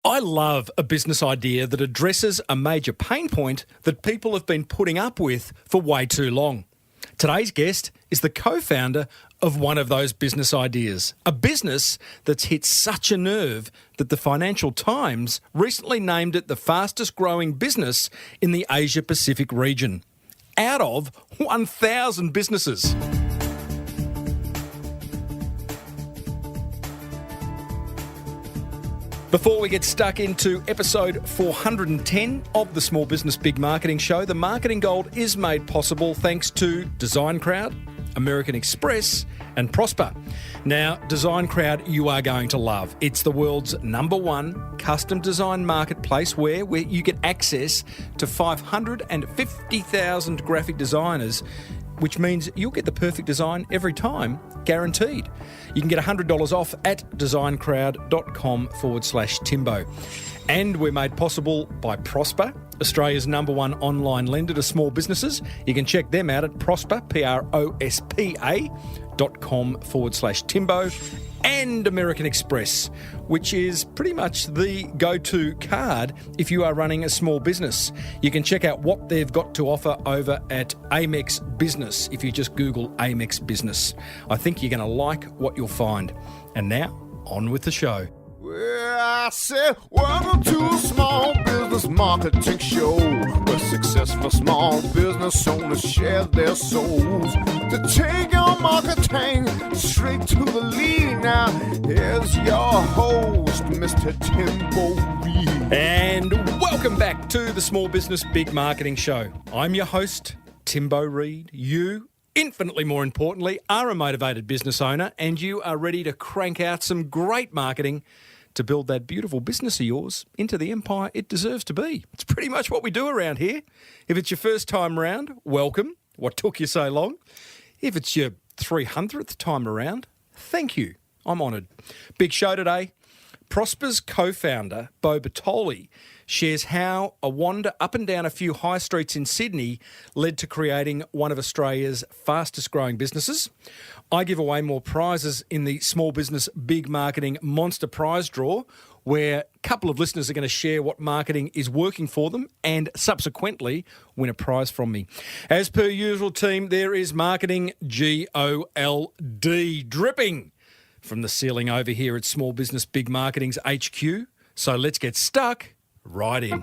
I love a business idea that addresses a major pain point that people have been putting up with for way too long. Today's guest is the co-founder of one of those business ideas, a business that's hit such a nerve that the Financial Times recently named it the fastest growing business in the Asia Pacific region, out of 1,000 businesses. Before we get stuck into episode 410 of the Small Business Big Marketing Show, the Marketing Gold is made possible thanks to Design Crowd, American Express and Prospa. Now, Design Crowd you are going to love. It's the world's #1 custom design marketplace where you get access to 550,000 graphic designers, which means you'll get the perfect design every time, guaranteed. You can get $100 off at designcrowd.com/Timbo. And we're made possible by Prospa, Australia's #1 online lender to small businesses. You can check them out at Prospa, prospa.com/Timbo. And American Express, which is pretty much the go-to card if you are running a small business. You can check out what they've got to offer over at Amex Business if you just Google Amex Business. I think you're going to like what you'll find. And now, on with the show. Well, I said, welcome to a small business marketing show, where successful small business owners share their souls to take your marketing straight to the lead. Now, here's your host, Mr. Timbo Reid. And welcome back to the Small Business Big Marketing Show. I'm your host, Timbo Reid. You, infinitely more importantly, are a motivated business owner and you are ready to crank out some great marketing to build that beautiful business of yours into the empire it deserves to be. It's pretty much what we do around here. If it's your first time around, welcome. What took you so long? If it's your 300th time around, thank you. I'm honoured. Big show today. Prospa's co-founder, Beau Bertoli, shares how a wander up and down a few high streets in Sydney led to creating one of Australia's fastest growing businesses. I give away more prizes in the Small Business Big Marketing Monster Prize Draw, where a couple of listeners are going to share what marketing is working for them and subsequently win a prize from me. As per usual, team, there is marketing GOLD dripping from the ceiling over here at Small Business Big Marketing's HQ. So let's get stuck right in.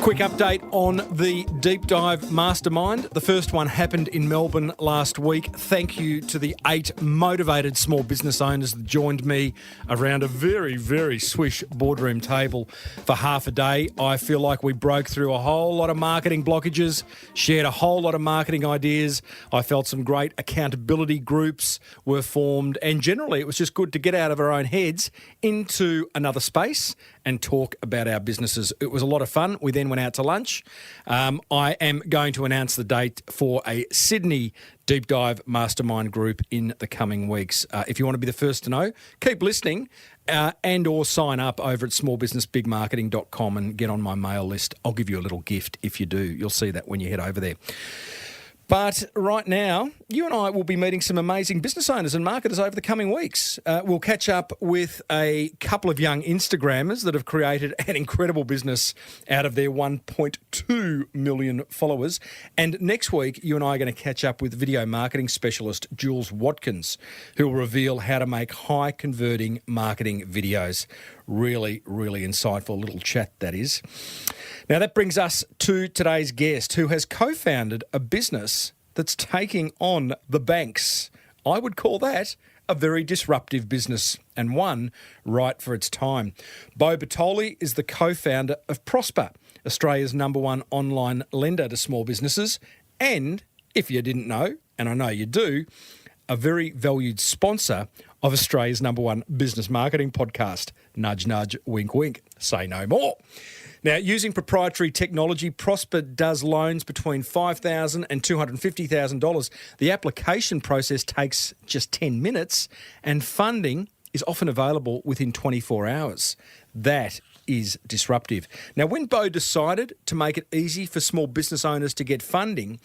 Quick update on the Deep Dive Mastermind. The first one happened in Melbourne last week. Thank you to the 8 motivated small business owners that joined me around a very, very swish boardroom table for half a day. I feel like we broke through a whole lot of marketing blockages, shared a whole lot of marketing ideas. I felt some great accountability groups were formed, and generally it was just good to get out of our own heads into another space and talk about our businesses. It was a lot of fun. We then went out to lunch. I am going to announce the date for a Sydney Deep Dive Mastermind group in the coming weeks. If you want to be the first to know, keep listening and or sign up over at smallbusinessbigmarketing.com and get on my mail list. I'll give you a little gift if you do. You'll see that when you head over there. But right now, you and I will be meeting some amazing business owners and marketers over the coming weeks. We'll catch up with a couple of young Instagrammers that have created an incredible business out of their 1.2 million followers. And next week, you and I are going to catch up with video marketing specialist Jules Watkins, who will reveal how to make high-converting marketing videos. Really, really insightful little chat, that is. Now, that brings us to today's guest, who has co-founded a business that's taking on the banks. I would call that a very disruptive business and one right for its time. Beau Bertoli is the co-founder of Prospa, Australia's #1 online lender to small businesses, and, if you didn't know, and I know you do, a very valued sponsor of Australia's #1 business marketing podcast. Nudge, nudge, wink, wink, say no more. Now, using proprietary technology, Prospa does loans between $5,000 and $250,000. The application process takes just 10 minutes and funding is often available within 24 hours. That is disruptive. Now, when Beau decided to make it easy for small business owners to get funding,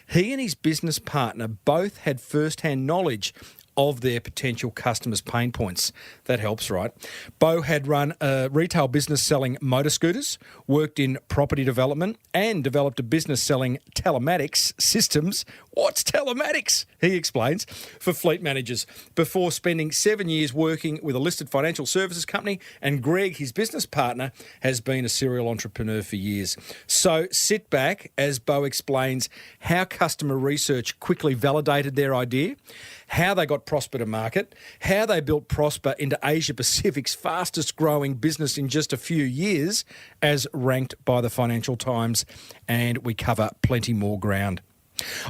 he and his business partner both had first-hand knowledge of their potential customers' pain points. That helps, right? Beau had run a retail business selling motor scooters, worked in property development, and developed a business selling telematics systems. What's telematics? He explains, for fleet managers, before spending 7 years working with a listed financial services company. And Greg, his business partner, has been a serial entrepreneur for years. So sit back as Beau explains how customer research quickly validated their idea, how they got Prospa to market, how they built Prospa into Asia Pacific's fastest growing business in just a few years, as ranked by the Financial Times, and we cover plenty more ground.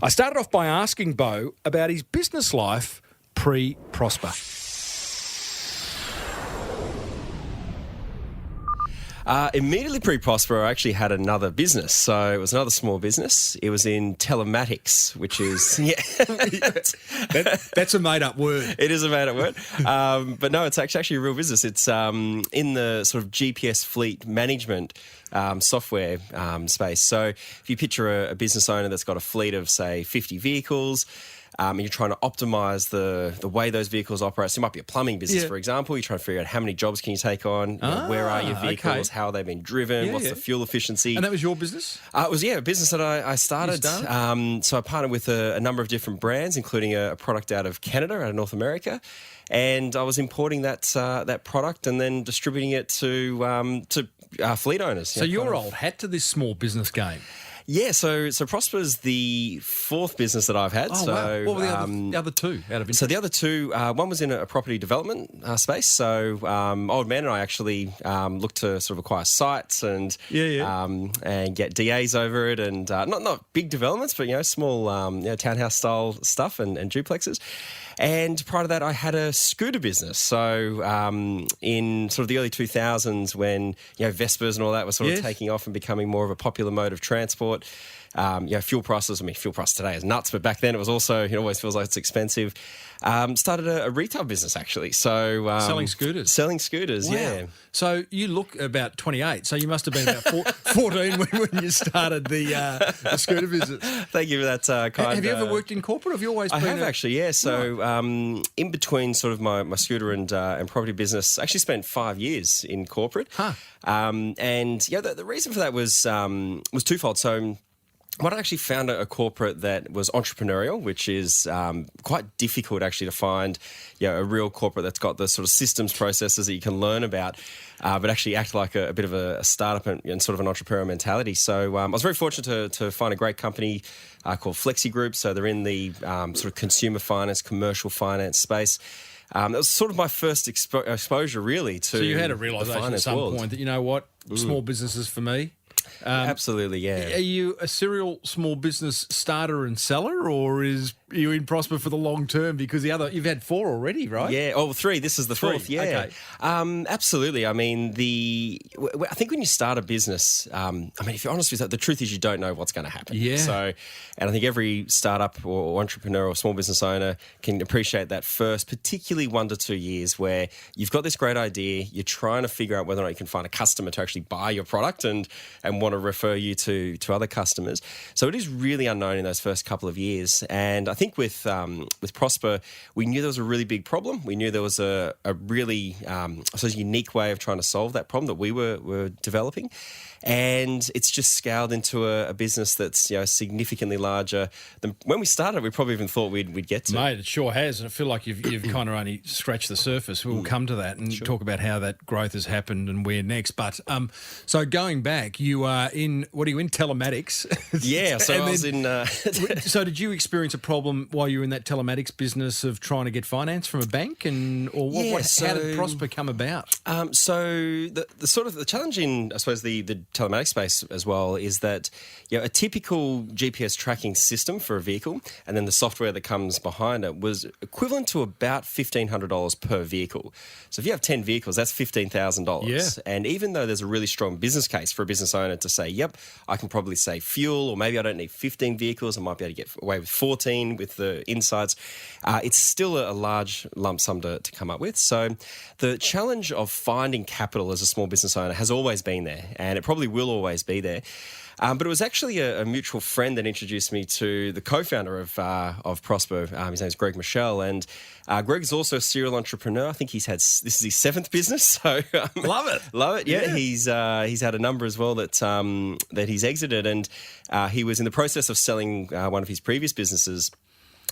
I started off by asking Beau about his business life pre-Prospa. Immediately pre-Prosper, I actually had another business. So it was another small business. It was in telematics, which is... That's a made-up word. It is a made-up word. But no, it's actually a real business. It's in the sort of GPS fleet management software space. So if you picture a business owner that's got a fleet of, say, 50 vehicles... and you're trying to optimise the way those vehicles operate. So it might be a plumbing business, for example. You're trying to figure out how many jobs can you take on, you know, where are your vehicles, how are they being driven, what's the fuel efficiency. And that was your business? It was, a business that I started. So I partnered with a number of different brands, including a product out of Canada, out of North America. And I was importing that product and then distributing it to fleet owners. So you're old hat to this small business game. Yeah, so Prosper's the fourth business that I've had. Oh, wow. What were the other two out of interest? So the other two, one was in a property development space. So old man and I actually looked to sort of acquire sites and get DAs over it, and not big developments, but small townhouse style stuff and duplexes. And prior to that, I had a scooter business. So in sort of the early 2000s, when Vespers and all that were sort of taking off and becoming more of a popular mode of transport, fuel prices. I mean, fuel price today is nuts, but back then it was also, it always feels like it's expensive. Started a retail business actually. So selling scooters. Selling scooters, yeah. So you look about 28. So you must have been about 14 when you started the scooter business. Thank you for that kind. Have you ever worked in corporate? Have you always been? I have actually, yeah. So in between sort of my scooter and property business, I actually spent 5 years in corporate. And the reason for that was twofold. So I actually found a corporate that was entrepreneurial, which is quite difficult actually to find, a real corporate that's got the sort of systems processes that you can learn about, but actually act like a bit of a startup and sort of an entrepreneurial mentality. So I was very fortunate to find a great company called Flexi Group. So they're in the sort of consumer finance, commercial finance space. That was sort of my first exposure really to. So you had a realisation at some point that, you know what, small businesses for me. Absolutely, yeah. Are you a serial small business starter and seller, or are you in Prosper for the long term? Because you've had 4 already, right? Yeah, 3. This is the 4th. Yeah, okay. Absolutely. I mean, I think when you start a business, if you're honest with that, the truth is you don't know what's going to happen. Yeah. So, and I think every startup or entrepreneur or small business owner can appreciate that first, particularly 1 to 2 years, where you've got this great idea, you're trying to figure out whether or not you can find a customer to actually buy your product and want to refer you to other customers. So it is really unknown in those first couple of years. And I think with Prosper, we knew there was a really big problem. We knew there was a really unique way of trying to solve that problem that we were developing. And it's just scaled into a business that's significantly larger than when we started. We probably even thought we'd get to. Mate, it sure has, and I feel like you've kind of only scratched the surface. We'll come to that and talk about how that growth has happened and where next. But so going back, you are in telematics? Yeah, so I was in. So did you experience a problem while you were in that telematics business of trying to get finance from a bank, how did Prosper come about? So the sort of the challenge in, I suppose, the telematics space as well is that a typical GPS tracking system for a vehicle and then the software that comes behind it was equivalent to about $1,500 per vehicle. So if you have 10 vehicles, that's $15,000. Yeah. And even though there's a really strong business case for a business owner owner to say, yep, I can probably save fuel, or maybe I don't need 15 vehicles. I might be able to get away with 14 with the insides. It's still a large lump sum to come up with. So the challenge of finding capital as a small business owner has always been there, and it probably will always be there. But it was actually a mutual friend that introduced me to the co-founder of Prospa. His name is Greg Moshal, and Greg's also a serial entrepreneur. I think this is his 7th business. So Love it. love it. Yeah, he's had a number as well that he's exited, and he was in the process of selling one of his previous businesses.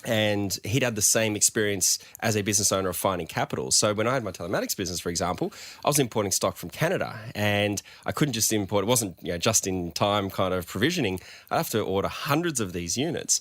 And he'd had the same experience as a business owner of finding capital. So when I had my telematics business, for example, I was importing stock from Canada, and I couldn't just import. It wasn't just in time kind of provisioning. I'd have to order hundreds of these units,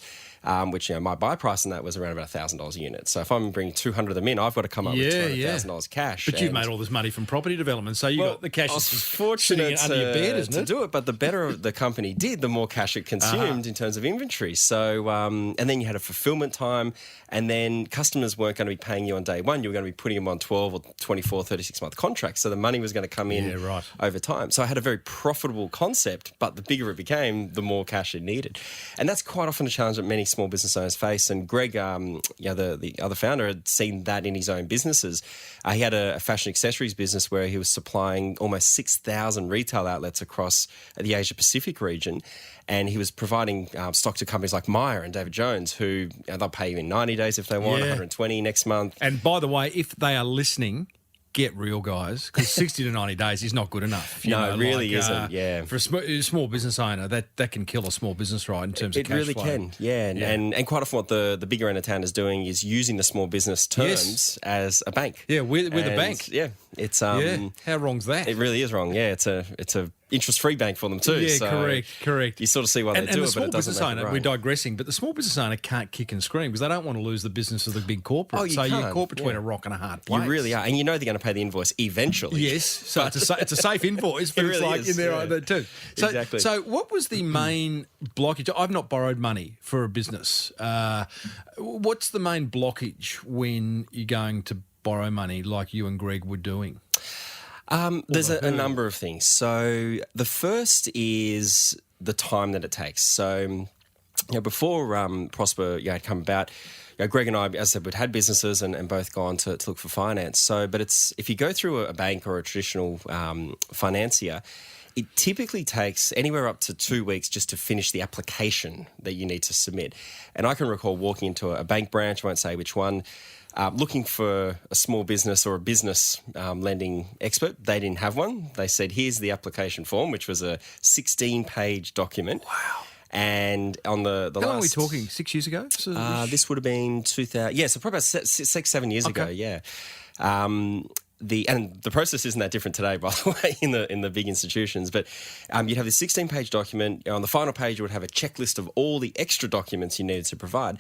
which my buy price on that was around about $1,000 a unit. So if I'm bringing 200 of them in, I've got to come up with $200,000 cash. But you've made all this money from property development, so you got the cash. I was fortunate under your bed, isn't to it? do it, but the better the company did, the more cash it consumed in terms of inventory. So and then you had a fulfillment time, and then customers weren't going to be paying you on day one. You were going to be putting them on 12 or 24, 36-month contracts. So the money was going to come in over time. So I had a very profitable concept, but the bigger it became, the more cash it needed. And that's quite often a challenge that many small business owners face. And Greg, the other founder, had seen that in his own businesses. He had a fashion accessories business where he was supplying almost 6,000 retail outlets across the Asia Pacific region. And he was providing stock to companies like Myer and David Jones, who they'll pay you in 90 days if they want, 120 next month. And by the way, if they are listening, get real, guys, because 60 to 90 days is not good enough. It really isn't, yeah. For a small business owner, that can kill a small business, right, in terms of cash flow. It really can, yeah. And quite often what the bigger end of town is doing is using the small business terms as a bank. Yeah, we're the bank. Yeah, it's how wrong's that? It really is wrong. Yeah, it's a interest-free bank for them too. Yeah, so correct. You sort of see why they do it, but it doesn't make it right. We're digressing, but the small business owner can't kick and scream because they don't want to lose the business of the big corporate. You're caught between a rock and a hard place. You really are, and you know they're going to pay the invoice eventually. Yes, so it's a safe invoice, but really it's like is, in there like too. So, exactly. So what was the main blockage? I've not borrowed money for a business. What's the main blockage when you're going to borrow money like you and Greg were doing? There's a number of things. So the first is the time that it takes. So before Prosper had come about, Greg and I, as I said, we'd had businesses and both gone to look for finance. So, but if you go through a bank or a traditional financier, it typically takes anywhere up to 2 weeks just to finish the application that you need to submit. And I can recall walking into a bank branch, I won't say which one, looking for a small business or a business lending expert. They didn't have one. They said, here's the application form, which was a 16-page document. Wow. And on the How long are we talking? 6 years ago? This would have been 2000. Yeah, so probably about 6-7 years ago, yeah. The process isn't that different today, by the way, in the big institutions. But you'd have this 16-page document. On the final page, you would have a checklist of all the extra documents you needed to provide.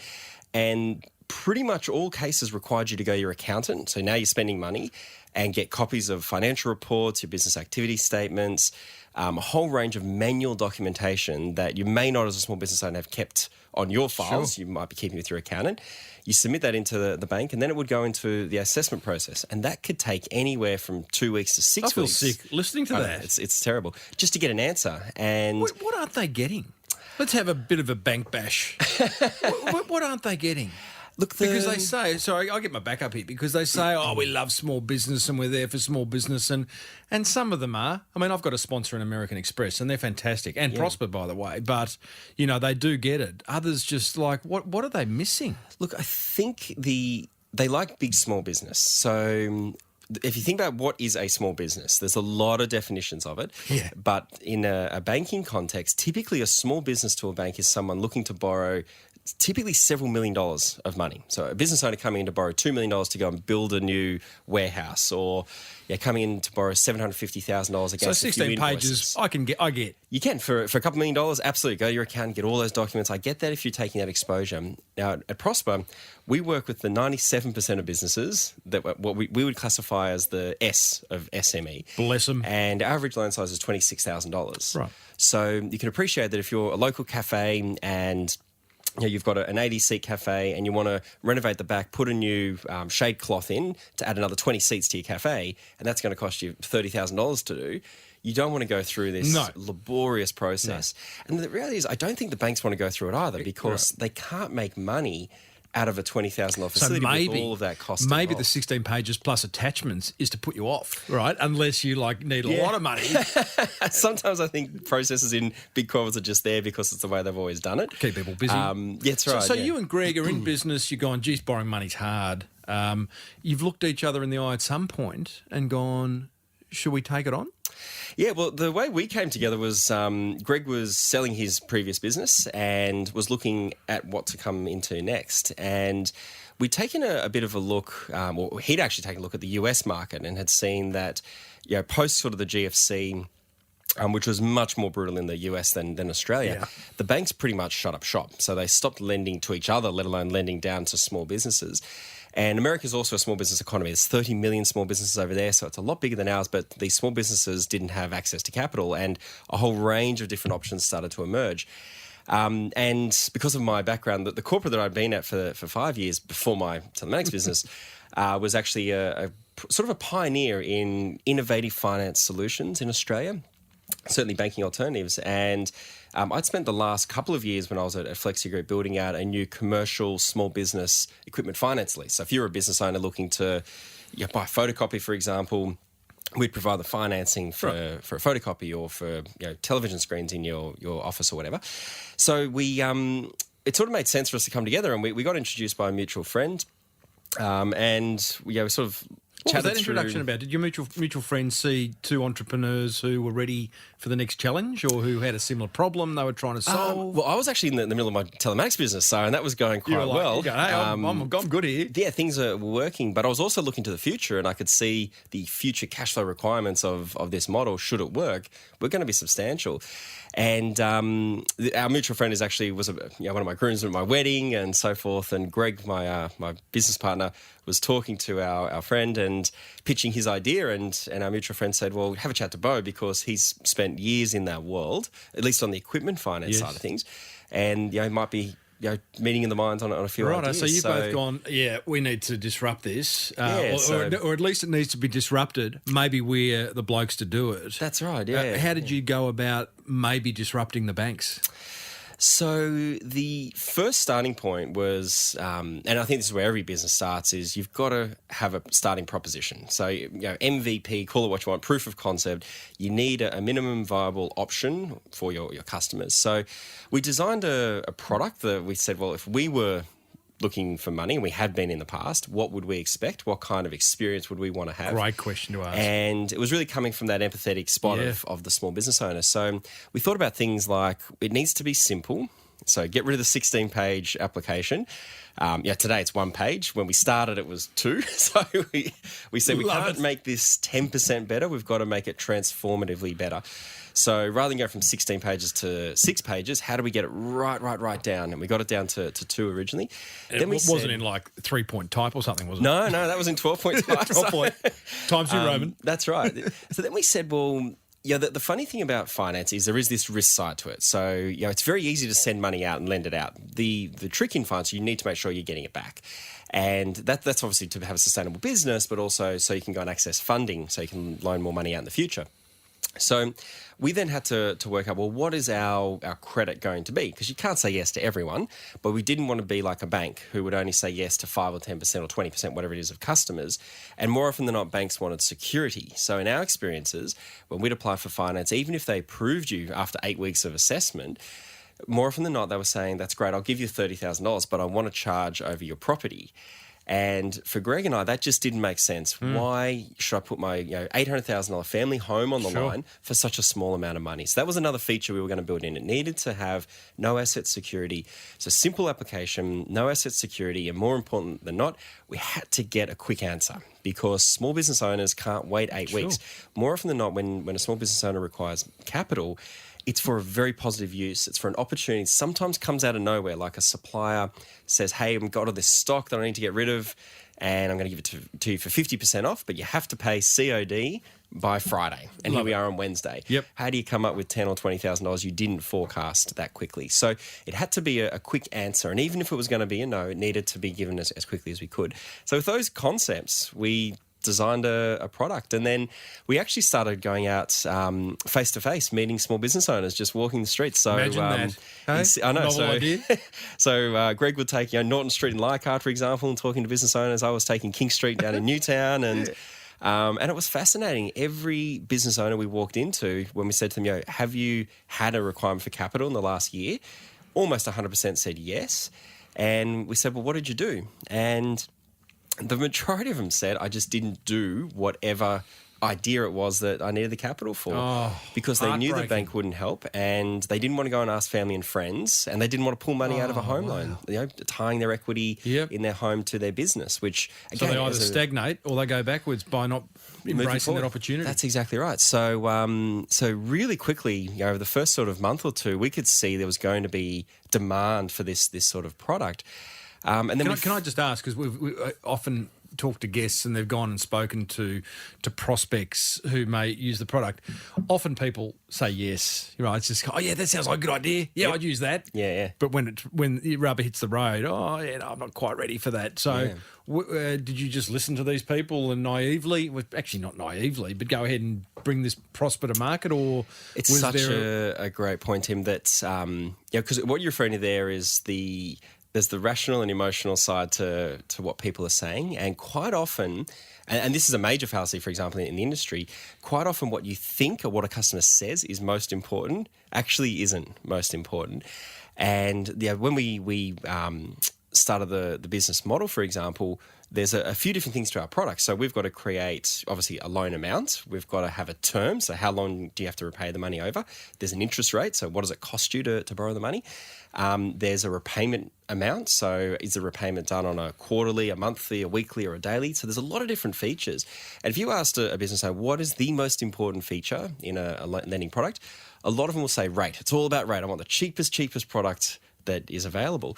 And pretty much all cases required you to go to your accountant. So now you're spending money and get copies of financial reports, your business activity statements, a whole range of manual documentation that you may not as a small business owner have kept on your files. Sure. You might be keeping with your accountant. You submit that into the bank and then it would go into the assessment process. And that could take anywhere from 2 weeks to 6 weeks. I feel sick listening to that. It's terrible. Just to get an answer. And what aren't they getting? Let's have a bit of a bank bash. what aren't they getting? Look, because they say, sorry, I'll get my back up here, because they say, we love small business and we're there for small business. And some of them are. I mean, I've got a sponsor in American Express and they're fantastic. And Prosper, by the way. But, they do get it. Others just like, what are they missing? Look, I think they like big small business. So if you think about what is a small business, there's a lot of definitions of it. Yeah. But in a banking context, typically a small business to a bank is someone looking to borrow typically several $1 million of money. So a business owner coming in to borrow $2 million to go and build a new warehouse, or coming in to borrow $750,000 against so 16 pages, I get. You can for a couple $1 million, absolutely. Go to your account, get all those documents. I get that if you're taking that exposure. Now at Prosper, we work with the 97% of businesses that what we would classify as the S of SME. Bless them. And our average loan size is $26,000. Right. So you can appreciate that if you're a local cafe and you've got an 80-seat cafe and you want to renovate the back, put a new shade cloth in to add another 20 seats to your cafe, and that's going to cost you $30,000 to do. You don't want to go through this No. laborious process. And the reality is, I don't think the banks want to go through it either because they can't make money out of a $20,000 facility with all of that cost Maybe involved. the 16 pages plus attachments is to put you off, right? Unless you need a lot of money. Sometimes I think processes in big corporates are just there because it's the way they've always done it. Keep people busy. Yeah, that's right. So you and Greg are in business. You're going, geez, borrowing money's hard. You've looked each other in the eye at some point and gone, should we take it on? Yeah, well, the way we came together was Greg was selling his previous business and was looking at what to come into next. And we'd taken a bit of a look, or he'd actually taken a look at the US market and had seen that, post sort of the GFC, which was much more brutal in the US than Australia, the banks pretty much shut up shop. So they stopped lending to each other, let alone lending down to small businesses. And America's also a small business economy. There's 30 million small businesses over there, so it's a lot bigger than ours, but these small businesses didn't have access to capital and a whole range of different options started to emerge. And because of my background, the corporate that I'd been at for 5 years before my telematics business was actually a sort of a pioneer in innovative finance solutions in Australia, certainly banking alternatives. And I'd spent the last couple of years when I was at Flexi Group building out a new commercial small business equipment finance lease. So if you're a business owner looking to buy a photocopy, for example, we'd provide the financing for a photocopy or for television screens in your office or whatever. So we it sort of made sense for us to come together, and we got introduced by a mutual friend, and we sort of What was that through. introduction about? Did your mutual friend see two entrepreneurs who were ready for the next challenge or who had a similar problem they were trying to solve? Well, I was actually in the middle of my telematics business, and that was going quite well. Hey, I'm good here. Yeah, things are working, but I was also looking to the future, and I could see the future cash flow requirements of this model. Should it work, we're going to be substantial. And our mutual friend was one of my grooms at my wedding and so forth. And Greg, my business partner, was talking to our friend and pitching his idea. And our mutual friend said, well, have a chat to Beau because he's spent years in that world, at least on the equipment finance side of things. And it might be meeting in the minds on a few ideas. So you've both gone, we need to disrupt this, or at least it needs to be disrupted. Maybe we're the blokes to do it. That's right, yeah. How did you go about maybe disrupting the banks? So the first starting point was, and I think this is where every business starts, is you've got to have a starting proposition. So, MVP, call it what you want, proof of concept. You need a minimum viable option for your customers. So we designed a product that we said, well, if we were looking for money, and we had been in the past, what would we expect? What kind of experience would we want to have? Great question to ask. And it was really coming from that empathetic spot of the small business owner. So we thought about things like it needs to be simple. So get rid of the 16-page application. Today it's 1 page. When we started, it was 2. So we said we can't make this 10% better. We've got to make it transformatively better. So rather than go from 16 pages to 6 pages, how do we get it right down? And we got it down to 2 originally. Then we wasn't in like 3-point type or something, was it? No, that was in 12-point type. 12-point. Times New Roman. That's right. So then we said, well, the funny thing about finance is there is this risk side to it. So, it's very easy to send money out and lend it out. The trick in finance, you need to make sure you're getting it back. And that's obviously to have a sustainable business, but also so you can go and access funding so you can loan more money out in the future. So we then had to work out, well, what is our credit going to be? Because you can't say yes to everyone, but we didn't want to be like a bank who would only say yes to 5 or 10% or 20%, whatever it is, of customers. And more often than not, banks wanted security. So in our experiences, when we'd apply for finance, even if they approved you after 8 weeks of assessment, more often than not, they were saying, that's great, I'll give you $30,000, but I want to charge over your property. And for Greg and I, that just didn't make sense. Why should I put my $800,000 family home on the line for such a small amount of money? So that was another feature we were going to build in. It needed to have no asset security. So simple application, no asset security, and more important than not, we had to get a quick answer because small business owners can't wait 8 weeks. More often than not, when a small business owner requires capital, it's for a very positive use. It's for an opportunity. Sometimes comes out of nowhere, like a supplier says, hey, I've got all this stock that I need to get rid of, and I'm going to give it to you for 50% off, but you have to pay COD by Friday. And here we are on Wednesday. Yep. How do you come up with $10,000 or $20,000 you didn't forecast that quickly? So it had to be a quick answer. And even if it was going to be a no, it needed to be given as quickly as we could. So with those concepts, we designed a product. And then we actually started going out face to face, meeting small business owners, just walking the streets. So Imagine that. Hey? I know. Novel So, idea. so Greg would take Norton Street in Leichhardt, for example, and talking to business owners. I was taking King Street down in Newtown, and it was fascinating. Every business owner we walked into, when we said to them, have you had a requirement for capital in the last year? Almost 100% said yes. And we said, well, what did you do? And the majority of them said, I just didn't do whatever idea it was that I needed the capital for, because they knew the bank wouldn't help, and they didn't want to go and ask family and friends, and they didn't want to pull money out of a home loan, tying their equity in their home to their business, which again, so they either stagnate or they go backwards by not embracing that opportunity. That's exactly right. So, so really quickly, over the first sort of month or two, we could see there was going to be demand for this sort of product. And then can I just ask, because we often talk to guests and they've gone and spoken to prospects who may use the product. Often people say yes, right? It's just, that sounds like a good idea. Yeah, I'd use that. Yeah. But when the rubber hits the road, I'm not quite ready for that. So did you just listen to these people and naively, actually not naively, but go ahead and bring this Prospa to market? Or it's such a great point, Tim, that because what you're referring to there is there's the rational and emotional side to what people are saying. And quite often, and this is a major fallacy, for example, in the industry, quite often what you think or what a customer says is most important actually isn't most important. And when we started the business model, for example, there's a few different things to our product. So we've got to create, obviously, a loan amount. We've got to have a term. So how long do you have to repay the money over? There's an interest rate. So what does it cost you to borrow the money? There's a repayment amount. So is the repayment done on a quarterly, a monthly, a weekly, or a daily? So there's a lot of different features. And if you asked a business owner, what is the most important feature in a lending product? A lot of them will say rate. It's all about rate. I want the cheapest product that is available.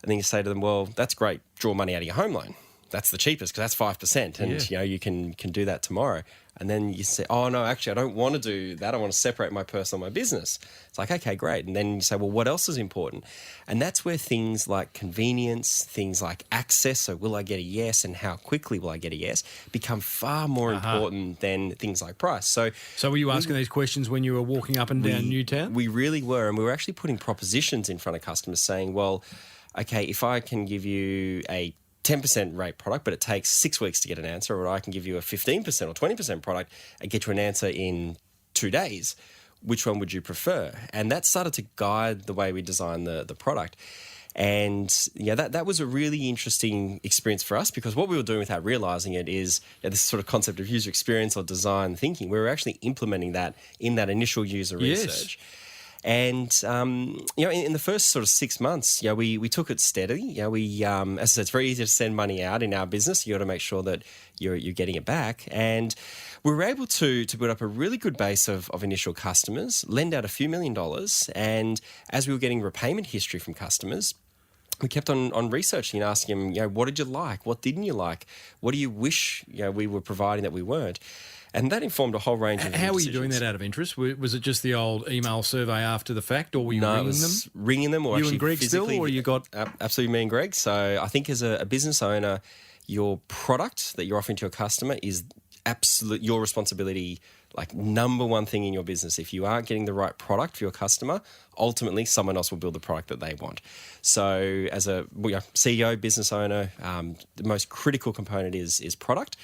And then you say to them, well, that's great. Draw money out of your home loan. That's the cheapest because that's 5%, and you can do that tomorrow. And then you say, oh no, actually I don't want to do that. I want to separate my personal and my business. It's like, okay, great. And then you say, well, what else is important? And that's where things like convenience, things like access, so will I get a yes and how quickly will I get a yes, become far more important than things like price. So were you asking these questions when you were walking up and down Newtown? We really were, and we were actually putting propositions in front of customers saying, well, okay, if I can give you a 10% rate product, but it takes 6 weeks to get an answer, or I can give you a 15% or 20% product and get you an answer in 2 days. Which one would you prefer? And that started to guide the way we designed the product. And that was a really interesting experience for us, because what we were doing without realizing it is this sort of concept of user experience or design thinking. We were actually implementing that in that initial user research. And, in the first sort of 6 months, we took it steady. We, as I said, it's very easy to send money out in our business. You got to make sure that you're getting it back. And we were able to build up a really good base of initial customers, lend out a few $1 million. And as we were getting repayment history from customers, we kept on researching and asking them, what did you like? What didn't you like? What do you wish, we were providing that we weren't? And that informed a whole range of How were you doing that out of interest? Was it just the old email survey after the fact, or were you ringing them? Ringing them, or you actually and Greg physically, still, or you got absolutely me and Greg. So I think as a business owner, your product that you're offering to your customer is absolute your responsibility. Like number one thing in your business. If you aren't getting the right product for your customer, ultimately someone else will build the product that they want. So as a CEO, business owner, the most critical component is product.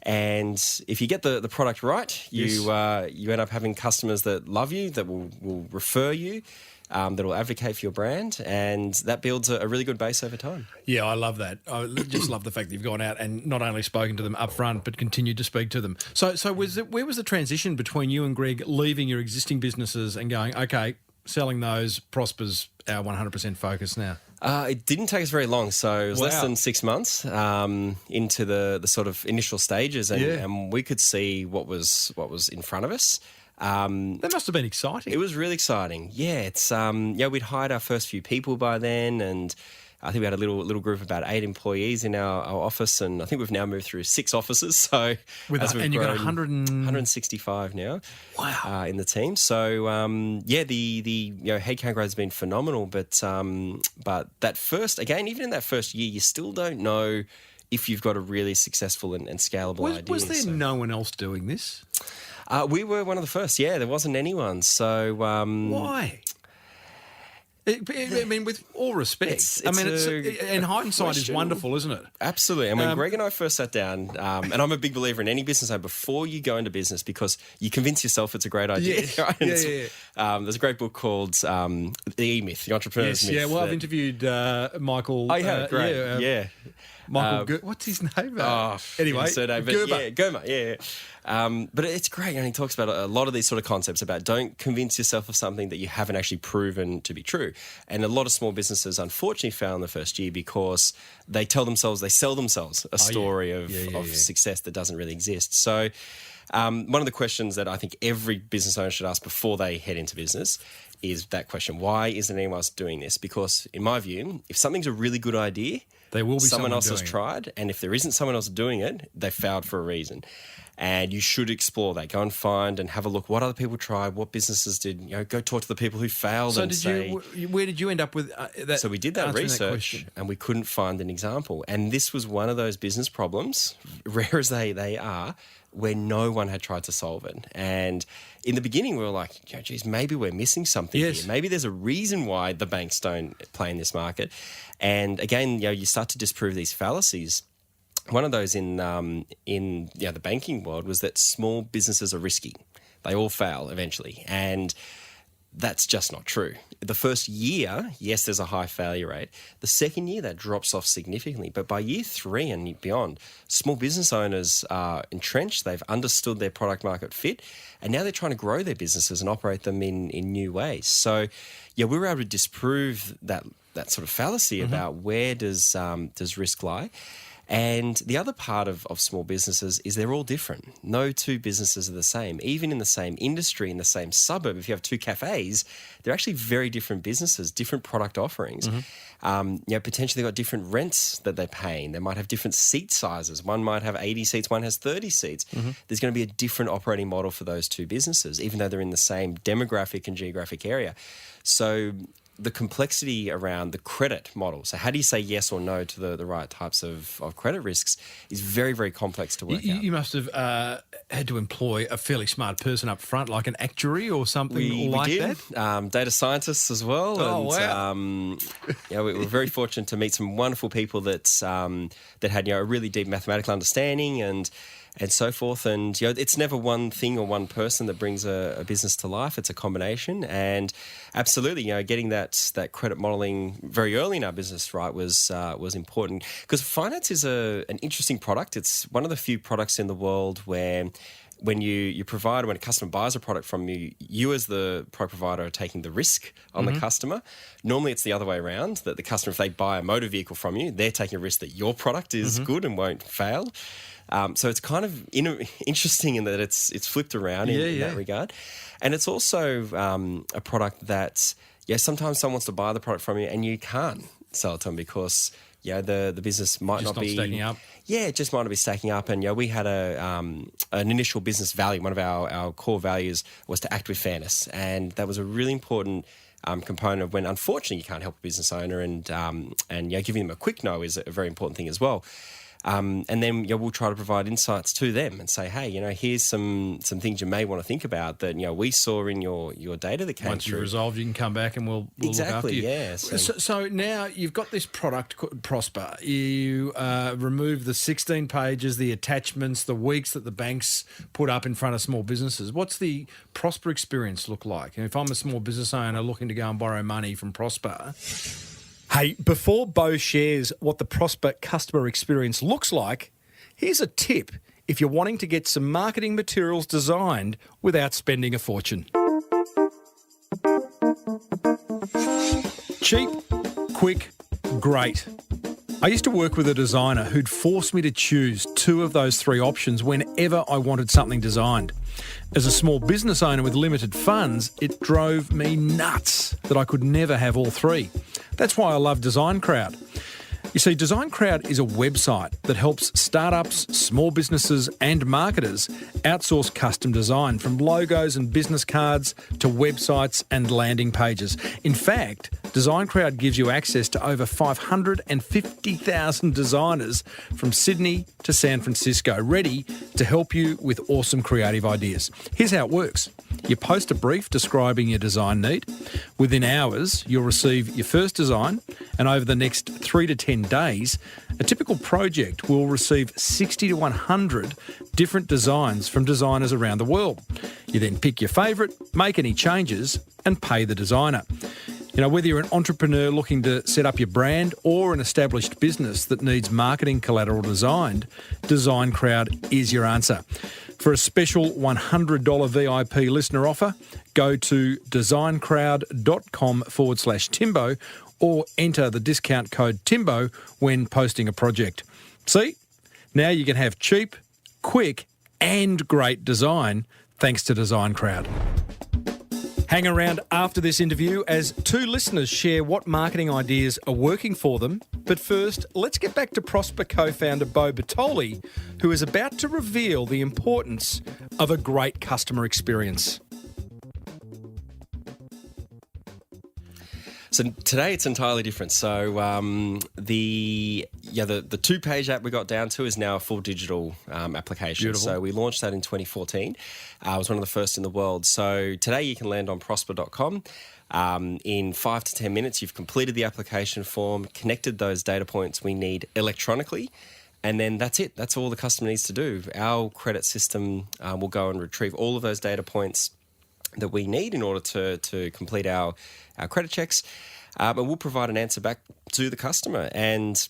And if you get the product right, you end up having customers that love you, that will refer you, that will advocate for your brand, and that builds a really good base over time. Yeah, I love that. I just love the fact that you've gone out and not only spoken to them up front, but continued to speak to them. So where was the transition between you and Greg leaving your existing businesses and going, okay, selling those, Prosper's our 100% focus now? It didn't take us very long, so it was less than 6 months into the sort of initial stages, and we could see what was in front of us. That must have been exciting. It was really exciting. Yeah, it's we'd hired our first few people by then, and I think we had a little group of about 8 employees in our office, and I think we've now moved through 6 offices. So and you've got 165 now. Wow. In the team. So the headcount growth has been phenomenal, but that first, again, even in that first year, you still don't know if you've got a really successable and scalable idea. Was there no one else doing this? We were one of the first. Yeah, there wasn't anyone. So why? I mean, with all respect, in hindsight question. is wonderful, isn't it? Absolutely. I mean, Greg and I first sat down, and I'm a big believer in any business owner before you go into business, because you convince yourself it's a great idea. Yes. Right? Yeah. There's a great book called The E-Myth, The Entrepreneur's Myth. Yeah, well, I've interviewed Michael. Oh, yeah, great. Yeah. Michael, what's his name? Anyway, surname, but Gerber. Yeah. But it's great. And he talks about a lot of these sort of concepts about don't convince yourself of something that you haven't actually proven to be true. And a lot of small businesses unfortunately fail in the first year because they sell themselves a story of success that doesn't really exist. So one of the questions that I think every business owner should ask before they head into business is that question: why isn't anyone else doing this? Because in my view, if something's a really good idea, there will be someone else doing has tried, and if there isn't someone else doing it, they failed for a reason. And you should explore that. Go and find and have a look what other people tried, what businesses did. Go talk to the people who failed. So where did you end up with that? So we did that research, and we couldn't find an example. And this was one of those business problems, rare as they are, where no one had tried to solve it. And in the beginning, we were like, geez, maybe we're missing something here. Maybe there's a reason why the banks don't play in this market. And again, you start to disprove these fallacies. One of those in the banking world was that small businesses are risky. They all fail eventually. And that's just not true. The first year, yes, there's a high failure rate. The second year, that drops off significantly. But by year 3 and beyond, small business owners are entrenched. They've understood their product market fit, and now they're trying to grow their businesses and operate them in new ways. So, we were able to disprove that sort of fallacy about where does risk lie. And the other part of small businesses is they're all different. No two businesses are the same. Even in the same industry, in the same suburb, if you have 2 cafes, they're actually very different businesses, different product offerings. Potentially got different rents that they're paying. They might have different seat sizes. One might have 80 seats, one has 30 seats. There's going to be a different operating model for those 2 businesses, even though they're in the same demographic and geographic area. So the complexity around the credit model, so how do you say yes or no to the right types of credit risks, is very, very complex to work out. You must have had to employ a fairly smart person up front, like an actuary or something like that? Data scientists as well. Oh, and, wow. We were very fortunate to meet some wonderful people that had a really deep mathematical understanding and so forth. And it's never one thing or one person that brings a business to life. It's a combination. And absolutely, getting that credit modelling very early in our business right was important, because finance is an interesting product. It's one of the few products in the world where when when a customer buys a product from you, you as the product provider are taking the risk on the customer. Normally it's the other way around, that the customer, if they buy a motor vehicle from you, they're taking a risk that your product is good and won't fail. So it's kind of interesting in that it's flipped around in that regard. And it's also a product that, sometimes someone wants to buy the product from you and you can't sell it to them because the business might not be stacking up. Yeah, it just might not be stacking up. And we had an initial business value. One of our core values was to act with fairness, and that was a really important component of when, unfortunately, you can't help a business owner, and giving them a quick no is a very important thing as well. And then we'll try to provide insights to them and say, hey, here's some things you may want to think about that we saw in your data that came through. Once you're resolved, you can come back and we'll look after you. Yeah. So now you've got this product called Prospa. You remove the 16 pages, the attachments, the weeks that the banks put up in front of small businesses. What's the Prospa experience look like? And if I'm a small business owner looking to go and borrow money from Prospa... Hey, before Beau shares what the Prospa customer experience looks like, here's a tip if you're wanting to get some marketing materials designed without spending a fortune. Cheap, quick, great. I used to work with a designer who'd force me to choose 2 of those 3 options whenever I wanted something designed. As a small business owner with limited funds, it drove me nuts that I could never have all 3. That's why I love Design Crowd. You see, Design Crowd is a website that helps startups, small businesses and marketers outsource custom design, from logos and business cards to websites and landing pages. In fact, Design Crowd gives you access to over 550,000 designers from Sydney to San Francisco, ready to help you with awesome creative ideas. Here's how it works. You post a brief describing your design need. Within hours, you'll receive your first design, and over the next 3 to 10 days, a typical project will receive 60 to 100 different designs from designers around the world. You then pick your favourite, make any changes, and pay the designer. You know, whether you're an entrepreneur looking to set up your brand or an established business that needs marketing collateral designed, Design Crowd is your answer. For a special $100 VIP listener offer, go to designcrowd.com/Timbo or enter the discount code Timbo when posting a project. See? Now you can have cheap, quick and great design thanks to Design Crowd. Hang around after this interview as two listeners share what marketing ideas are working for them. But first, let's get back to Prospa co-founder Beau Bertoli, who is about to reveal the importance of a great customer experience. So today it's entirely different. So the 2-page app we got down to is now a full digital application. Beautiful. So we launched that in 2014. I was one of the first in the world. So today you can land on prospa.com. In 5 to 10 minutes, you've completed the application form, connected those data points we need electronically, and then that's it. That's all the customer needs to do. Our credit system will go and retrieve all of those data points that we need in order to complete our credit checks, and we'll provide an answer back to the customer. And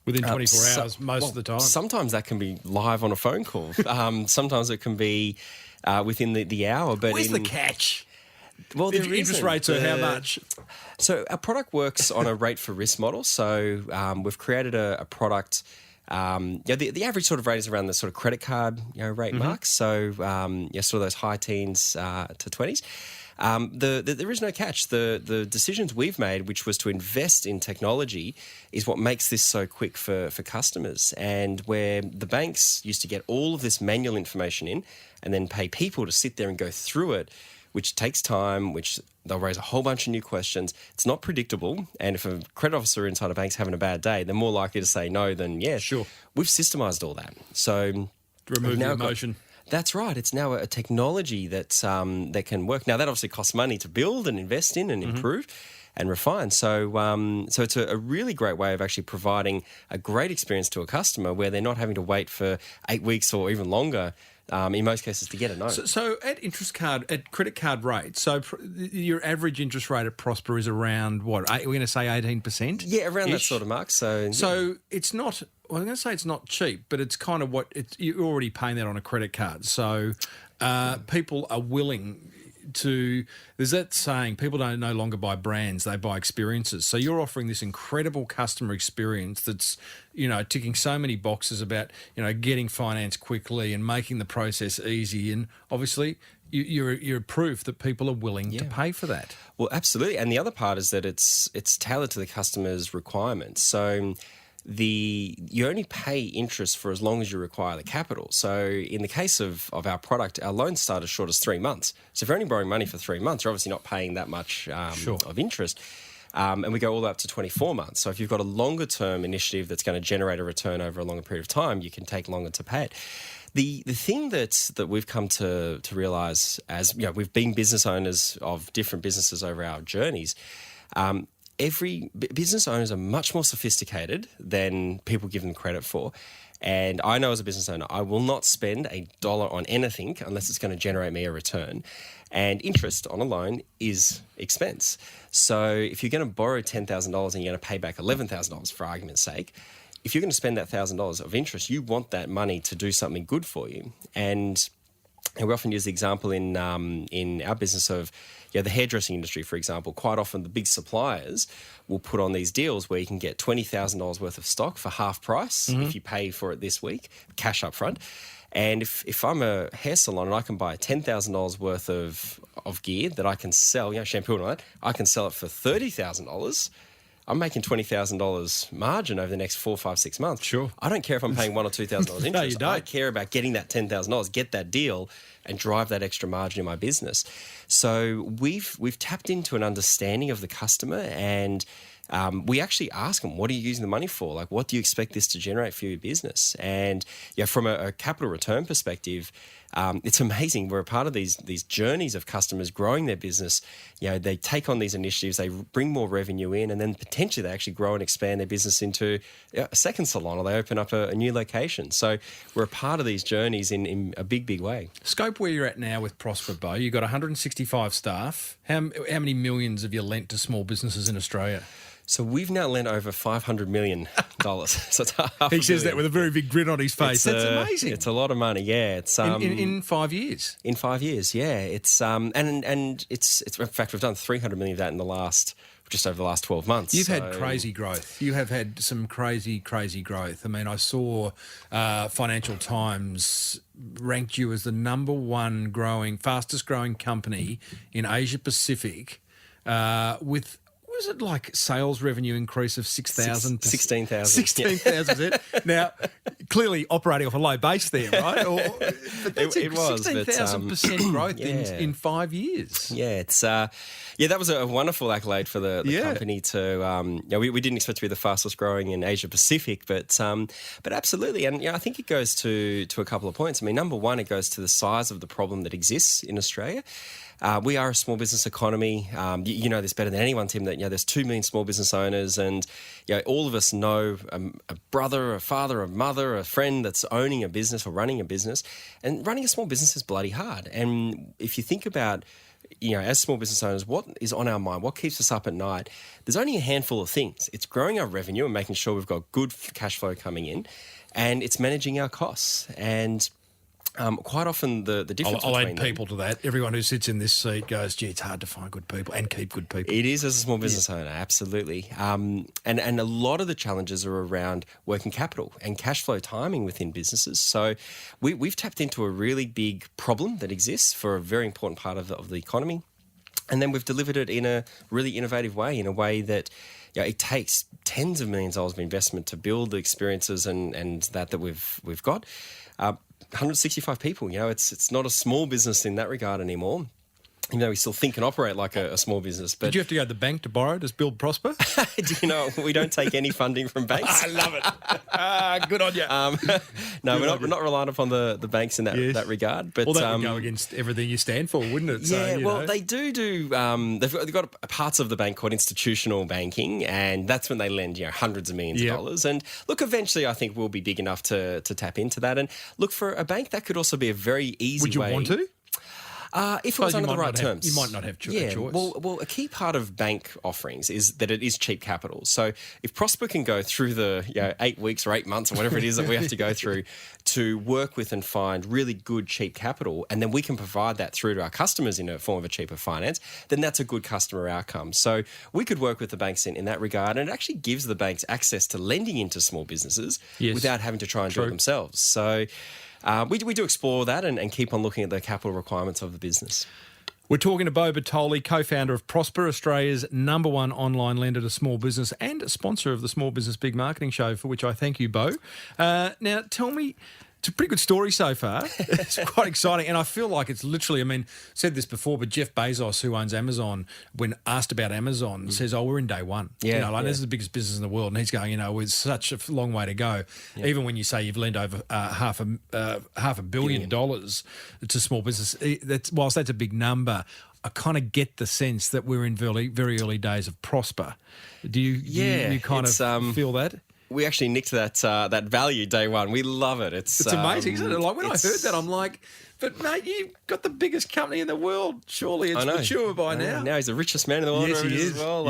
Within 24 hours, most of the time. Sometimes that can be live on a phone call. Sometimes it can be within the hour. But Where's the catch? Well, The interest rates are how much? So our product works on a rate for risk model. So we've created a product. The average sort of rate is around the sort of credit card rate mark. So sort of those high teens to 20s. There is no catch. The decisions we've made, which was to invest in technology, is what makes this so quick for customers. And where the banks used to get all of this manual information in and then pay people to sit there and go through it, which takes time, which they'll raise a whole bunch of new questions. It's not predictable. And if a credit officer inside a bank's having a bad day, they're more likely to say no than yes. Sure. We've systemized all that. So Remove the emotion. That's right. It's now a technology that can work. Now, that obviously costs money to build and invest in and improve and refine. So it's a really great way of actually providing a great experience to a customer where they're not having to wait for 8 weeks or even longer, in most cases, to get a no. So at credit card rate, so your average interest rate at Prosper is around what? We're going to say 18%? Yeah, around that sort of mark. So it's not. Well, I'm going to say it's not cheap, but it's kind of you're already paying that on a credit card. So people are willing to. There's that saying: people don't no longer buy brands; they buy experiences. So you're offering this incredible customer experience that's ticking so many boxes about getting finance quickly and making the process easy, and obviously you're proof that people are willing to pay for that. Well, absolutely, and the other part is that it's tailored to the customer's requirements. So you only pay interest for as long as you require the capital. So in the case of our product, our loans start as short as 3 months. So if you're only borrowing money for 3 months, you're obviously not paying that much of interest. And we go all the way up to 24 months. So if you've got a longer term initiative that's going to generate a return over a longer period of time, you can take longer to pay it. The thing that we've come to realise as we've been business owners of different businesses over our journeys, every business owners are much more sophisticated than people give them credit for. And I know as a business owner, I will not spend $1 on anything unless it's going to generate me a return. And interest on a loan is expense. So if you're going to borrow $10,000 and you're going to pay back $11,000 for argument's sake, if you're going to spend that $1,000 of interest, you want that money to do something good for you. And we often use the example in our business of the hairdressing industry, for example. Quite often the big suppliers will put on these deals where you can get $20,000 worth of stock for half price if you pay for it this week, cash up front. And if I'm a hair salon and I can buy $10,000 worth of gear that I can sell, shampoo and all that, I can sell it for $30,000. I'm making $20,000 margin over the next 4, 5, 6 months. Sure. I don't care if I'm paying $1,000 or $2,000 interest. No, you don't. I care about getting that $10,000, get that deal, and drive that extra margin in my business. So we've tapped into an understanding of the customer, and we actually ask them, what are you using the money for? Like, what do you expect this to generate for your business? And from a capital return perspective, it's amazing. We're a part of these journeys of customers growing their business. They take on these initiatives, they bring more revenue in, and then potentially they actually grow and expand their business into a second salon, or they open up a new location. So we're a part of these journeys in a big, big way. Scope where you're at now with Prospa, Beau, you've got 165 staff. How many millions have you lent to small businesses in Australia? So we've now lent over $500 million. So it's half He says that with a very big grin on his face. That's amazing. It's a lot of money, yeah. It's in 5 years. In 5 years, yeah. It's and it's in fact we've done $300 million of that in just over the last 12 months. You've had crazy growth. You have had some crazy growth. I mean, I saw Financial Times ranked you as the number one fastest growing company in Asia Pacific with. Was it like sales revenue increase of 6,000? 16,000. 16,000, is it? Now, clearly operating off a low base there, right? But that's it was 16,000% growth in 5 years. Yeah, it's that was a wonderful accolade for the company to. We didn't expect to be the fastest growing in Asia Pacific, but absolutely, and I think it goes to a couple of points. I mean, number one, it goes to the size of the problem that exists in Australia. We are a small business economy. You know this better than anyone, Tim, that there's 2 million small business owners, and all of us know a brother, a father, a mother, a friend that's owning a business or running a business. And running a small business is bloody hard. And if you think about, as small business owners, what is on our mind, what keeps us up at night, there's only a handful of things. It's growing our revenue and making sure we've got good cash flow coming in, and it's managing our costs. And quite often the difference I'll between add people to that. Everyone who sits in this seat goes, gee, it's hard to find good people and keep good people. It is as a small business owner, absolutely. And a lot of the challenges are around working capital and cash flow timing within businesses. So we've tapped into a really big problem that exists for a very important part of the economy. And then we've delivered it in a really innovative way, in a way that it takes tens of millions of dollars of investment to build the experiences and that we've got. 165 people, it's not a small business in that regard anymore. We still think and operate like a small business. But did you have to go to the bank to borrow to build Prospa? We don't take any funding from banks. I love it. Good on you. No, we're not reliant upon the banks in that regard. But that would go against everything you stand for, wouldn't it? So, they do. They've got parts of the bank called institutional banking, and that's when they lend hundreds of millions of dollars. And look, eventually, I think we'll be big enough to tap into that. And look, for a bank, that could also be a very easy way. Would you want to? If it was under the right terms. You might not have a choice. Well, a key part of bank offerings is that it is cheap capital. So if Prospa can go through the 8 weeks or 8 months or whatever it is that we have to go through to work with and find really good, cheap capital, and then we can provide that through to our customers in a form of a cheaper finance, then that's a good customer outcome. So we could work with the banks in that regard, and it actually gives the banks access to lending into small businesses without having to try and do it themselves. So we do explore that and keep on looking at the capital requirements of the business. We're talking to Beau Bertoli, co-founder of Prospa, Australia's #1 online lender to small business and a sponsor of the Small Business Big Marketing Show, for which I thank you, Beau. Now, tell me, it's a pretty good story so far. It's quite exciting. And I feel like it's literally, said this before, but Jeff Bezos, who owns Amazon, when asked about Amazon, says, we're in day one. This is the biggest business in the world. And he's going, with such a long way to go. Yeah. Even when you say you've lent over half a billion dollars to small business, whilst that's a big number, I kind of get the sense that we're in very, very early days of Prospa. Do you kind of feel that? We actually nicked that value day one. We love it. It's amazing, isn't it? Like when I heard that, I'm like, but mate, you've got the biggest company in the world. Surely it's mature by now. Now he's the richest man in the world. Yes, he is. As well.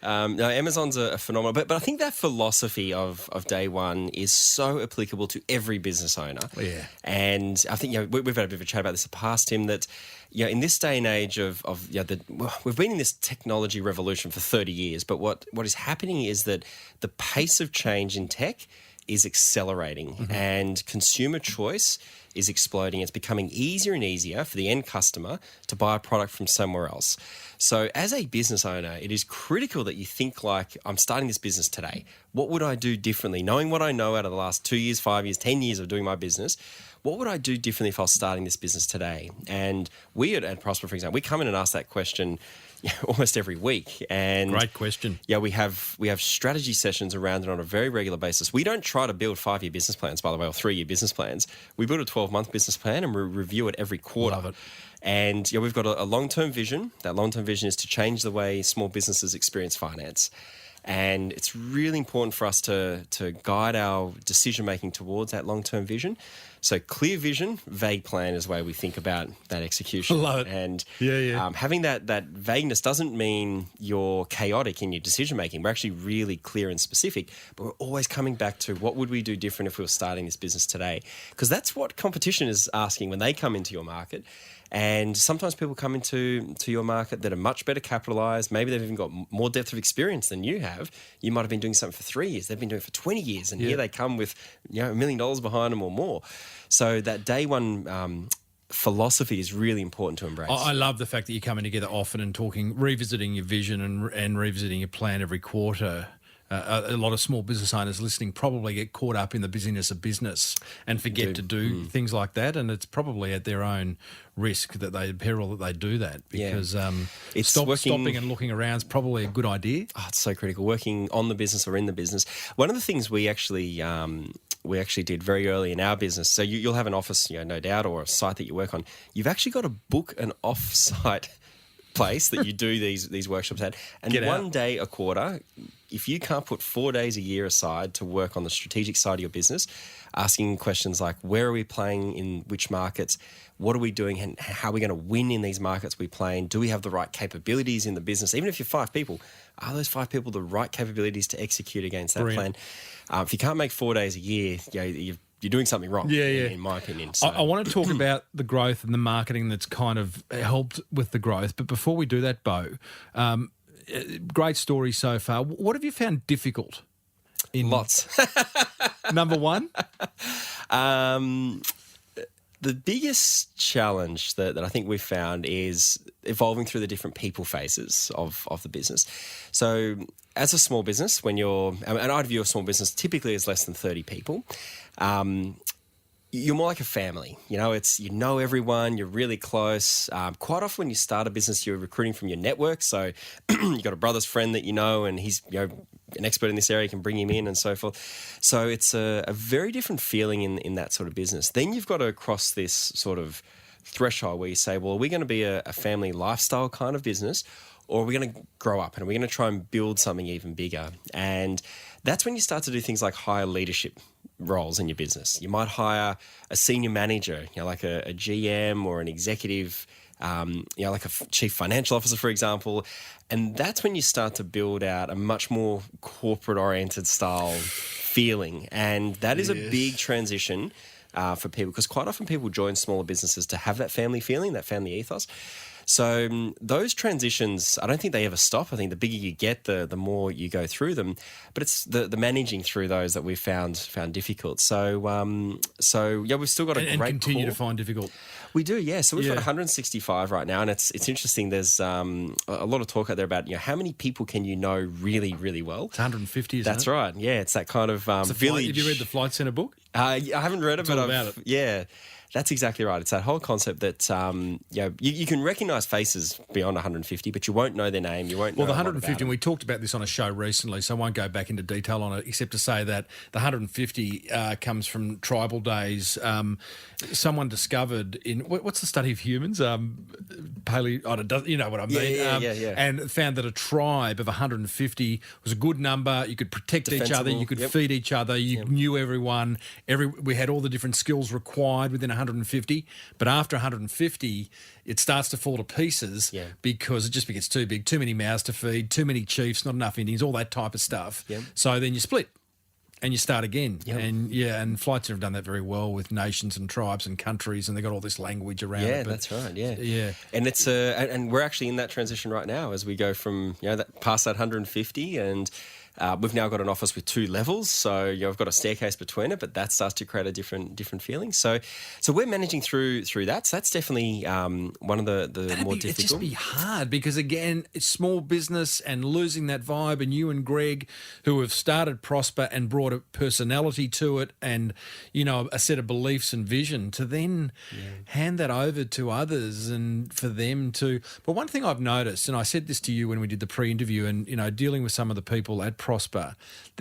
Amazon's a phenomenal. But I think that philosophy of day one is so applicable to every business owner. Yeah. And I think we've had a bit of a chat about this in the past, Tim, that in this day and age we've been in this technology revolution for 30 years, but what is happening is that the pace of change in tech is accelerating, and consumer choice is exploding. It's becoming easier and easier for the end customer to buy a product from somewhere else. So as a business owner, it is critical that you think like, I'm starting this business today. What would I do differently? Knowing what I know out of the last 2 years, 5 years, 10 years of doing my business, what would I do differently if I was starting this business today? And we at Prosper, for example, we come in and ask that question almost every week. And great question. Yeah, we have strategy sessions around it on a very regular basis. We don't try to build 5-year business plans, by the way, or 3-year business plans. We build a 12-month business plan and we review it every quarter. Love it. And we've got a long-term vision. That long-term vision is to change the way small businesses experience finance. And it's really important for us to guide our decision-making towards that long-term vision. So clear vision, vague plan is the way we think about that execution. I love it. And Yeah. having that vagueness doesn't mean you're chaotic in your decision-making. We're actually really clear and specific, but we're always coming back to what would we do different if we were starting this business today? Because that's what competition is asking when they come into your market. And sometimes people come into your market that are much better capitalized. Maybe they've even got more depth of experience than you have. You might have been doing something for 3 years. They've been doing it for 20 years. And here they come with $1 million behind them or more. So that day one philosophy is really important to embrace. I love the fact that you're coming together often and talking, revisiting your vision and revisiting your plan every quarter. A lot of small business owners listening probably get caught up in the busyness of business and forget to do things like that, and it's probably at their own risk peril that they do that, because It's stopping and looking around is probably a good idea. Oh, it's so critical. Working on the business or in the business. One of the things we actually did very early in our business. So you'll have an office, no doubt, or a site that you work on. You've actually got to book an off-site place that you do these workshops at, and one day a quarter. If you can't put 4 days a year aside to work on the strategic side of your business, asking questions like, where are we playing in which markets? What are we doing and how are we going to win in these markets we play in? Do we have the right capabilities in the business? Even if you're 5 people, are those 5 people the right capabilities to execute against that plan? If you can't make 4 days a year, you're doing something wrong, in my opinion. So. I want to talk about the growth and the marketing that's kind of helped with the growth. But before we do that, Beau, great story so far. What have you found difficult? Lots. Number one? The biggest challenge that I think we've found is evolving through the different people phases of the business. So as a small business, and I'd view a small business typically as less than 30 people, you're more like a family. You know everyone, you're really close. Quite often when you start a business, you're recruiting from your network. So you've got a brother's friend that you know, and he's an expert in this area, you can bring him in and so forth. So it's a very different feeling in that sort of business. Then you've got to cross this sort of threshold where you say, well, are we going to be a family lifestyle kind of business, or are we going to grow up and are we going to try and build something even bigger? And that's when you start to do things like hire leadership roles in your business. You might hire a senior manager, like a GM or an executive, like a chief financial officer, for example. And that's when you start to build out a much more corporate-oriented style feeling. And that is a big transition for people, because quite often people join smaller businesses to have that family feeling, that family ethos. So those transitions, I don't think they ever stop. I think the bigger you get, the more you go through them. But it's the managing through those that we've found difficult. So we've still got a great and continue core. to find difficult. We do, yeah. So we've got 165 right now, and it's interesting. There's a lot of talk out there about how many people can you know really, really well. It's 150, isn't That's it? right. Yeah, it's that kind of village. Have you read the Flight Centre book? I haven't read it, It's all but about it. Yeah. That's exactly right. It's that whole concept that you can recognise faces beyond 150, but you won't know their name. You won't know Well, the a lot 150, about and we talked about this on a show recently, so I won't go back into detail on it, except to say that the 150 comes from tribal days. Someone discovered what's the study of humans? Paleo, you know what I mean? Yeah. And found that a tribe of 150 was a good number. You could protect each other. You could feed each other. You knew everyone. We had all the different skills required within 150. But after 150, it starts to fall to pieces because it just gets too big. Too many mouths to feed. Too many chiefs. Not enough Indians. All that type of stuff. Yep. So then you split. And you start again. Yep. And Flights have done that very well with nations and tribes and countries, and they've got all this language around it. Yeah, that's right, yeah. And it's and we're actually in that transition right now as we go from past that 150, and We've now got an office with 2 levels, so I've got a staircase between it, but that starts to create a different feeling. So we're managing through that. So that's definitely one of the more difficult. It'd just be hard because, again, it's small business and losing that vibe. And you and Greg, who have started Prosper and brought a personality to it and, a set of beliefs and vision, to then hand that over to others and for them to. But one thing I've noticed, and I said this to you when we did the pre-interview, and dealing with some of the people at Prosper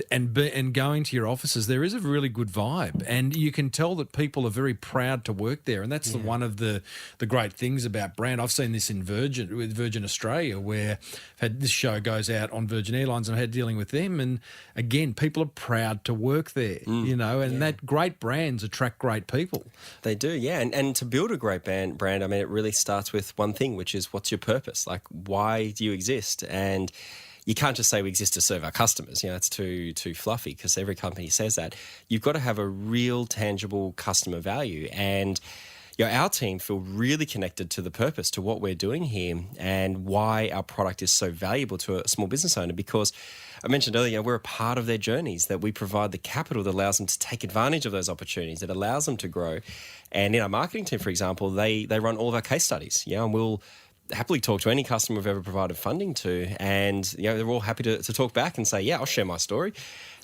and going to your offices, there is a really good vibe, and you can tell that people are very proud to work there, and that's one of the great things about brand. I've seen this in Virgin Australia, where I've had this show goes out on Virgin Airlines, and I had dealing with them, and again, people are proud to work there, and that great brands attract great people. They do, yeah. And to build a great brand, I mean, it really starts with one thing, which is what's your purpose? Like, why do you exist? And you can't just say we exist to serve our customers. That's too fluffy, because every company says that. You've got to have a real, tangible customer value. And our team feel really connected to the purpose, to what we're doing here, and why our product is so valuable to a small business owner. Because I mentioned earlier, we're a part of their journeys, that we provide the capital that allows them to take advantage of those opportunities, that allows them to grow. And in our marketing team, for example, they run all of our case studies, and we'll happily talk to any customer we've ever provided funding to, and they're all happy to talk back and say, I'll share my story.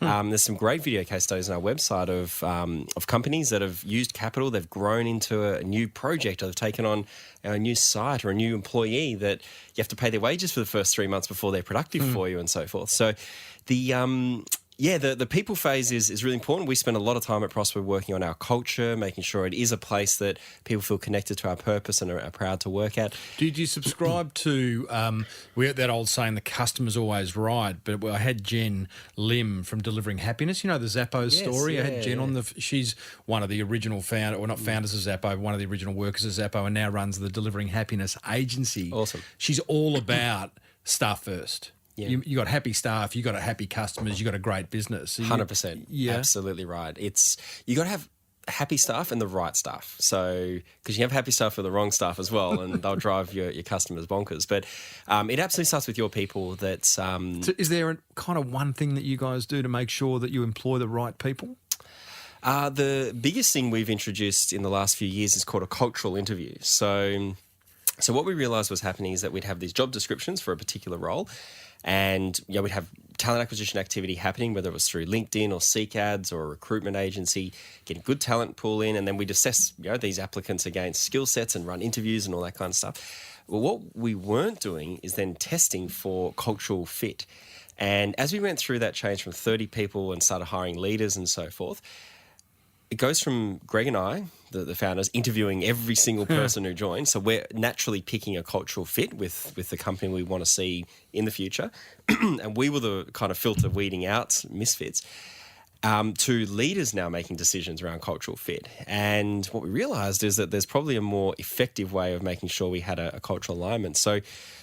There's some great video case studies on our website of companies that have used capital, they've grown into a new project, or they've taken on a new site or a new employee that you have to pay their wages for the first 3 months before they're productive for you, and so forth. So the people phase is really important. We spend a lot of time at Prosper working on our culture, making sure it is a place that people feel connected to our purpose and are proud to work at. Did you subscribe to we had that old saying, the customer's always right? But I had Jen Lim from Delivering Happiness. The Zappos story. I had Jen on she's one of the original not founders of Zappo, one of the original workers of Zappo, and now runs the Delivering Happiness agency. Awesome. She's all about staff first. Yeah. You got happy staff, you got happy customers, you got a great business. 100%. Yeah, absolutely right. You got to have happy staff and the right staff. So, because you have happy staff for the wrong staff as well, and they'll drive your customers bonkers. But it absolutely starts with your people. So is there a kind of one thing that you guys do to make sure that you employ the right people? The biggest thing we've introduced in the last few years is called a cultural interview. So what we realised was happening is that we'd have these job descriptions for a particular role, and we'd have talent acquisition activity happening, whether it was through LinkedIn or Seek Ads or a recruitment agency, getting good talent pool in, and then we'd assess these applicants against skill sets and run interviews and all that kind of stuff. Well, what we weren't doing is then testing for cultural fit. And as we went through that change from 30 people and started hiring leaders and so forth, it goes from Greg and I, the founders, interviewing every single person who joins. So we're naturally picking a cultural fit with the company we want to see in the future. And we were the kind of filter weeding out misfits, to leaders now making decisions around cultural fit. And what we realised is that there's probably a more effective way of making sure we had a cultural alignment. So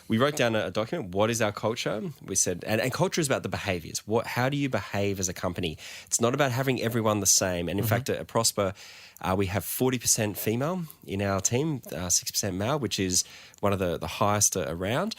we wrote down a document. What is our culture? We said, and culture is about the behaviours. How do you behave as a company? It's not about having everyone the same. And in fact, at Prosper, we have 40% female in our team, 6% male, which is one of the highest around.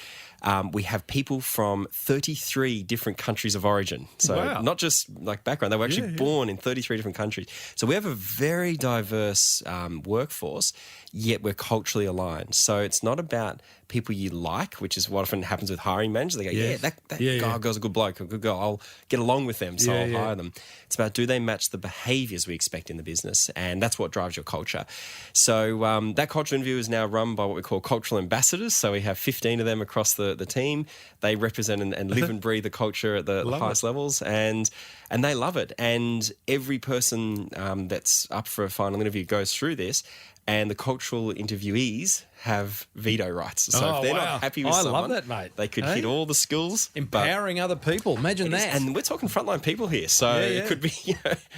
We have people from 33 different countries of origin. So not just like background, they were actually born in 33 different countries. So we have a very diverse workforce, yet we're culturally aligned. So it's not about people you like, which is what often happens with hiring managers. They go, that guy or girl's a good bloke, a good girl. I'll get along with them, so I'll hire them. It's about, do they match the behaviours we expect in the business? And that's what drives your culture. So that culture interview is now run by what we call cultural ambassadors. So we have 15 of them across the team. They represent and live and breathe the culture at the highest levels, and they love it. And every person that's up for a final interview goes through this, and the cultural interviewees have veto rights. So if they're not happy with someone, I love that, mate. They could hit all the skills. Empowering other people. Imagine that. And we're talking frontline people here. So it could be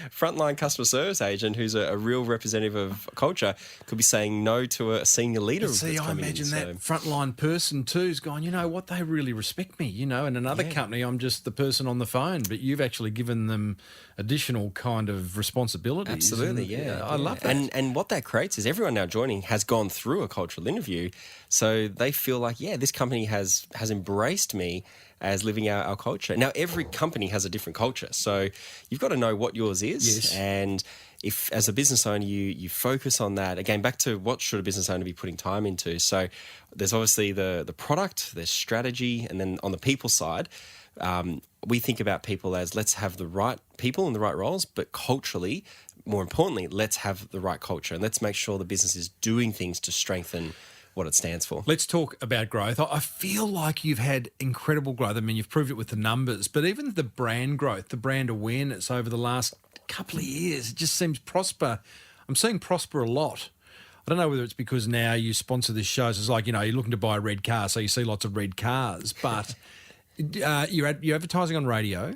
frontline customer service agent who's a real representative of culture could be saying no to a senior leader. See, I imagine that frontline person too is going, you know what, they really respect me. In another company, I'm just the person on the phone, but you've actually given them additional kind of responsibilities. Absolutely, I love that. And what that creates is everyone now joining has gone through a cultural interview. So they feel like, yeah, this company has embraced me as living our culture. Now, every company has a different culture. So you've got to know what yours is. Yes. And if, as a business owner, you focus on that, again, back to what should a business owner be putting time into. So there's obviously the product, there's strategy, and then on the people side, we think about people as let's have the right people in the right roles, but culturally, more importantly, let's have the right culture and let's make sure the business is doing things to strengthen what it stands for. Let's talk about growth. I feel like you've had incredible growth. I mean, you've proved it with the numbers, but even the brand growth, the brand awareness over the last couple of years, it just seems Prospa. I'm seeing Prosper a lot. I don't know whether it's because now you sponsor this show. So it's like, you're looking to buy a red car, so you see lots of red cars, but you're advertising on radio.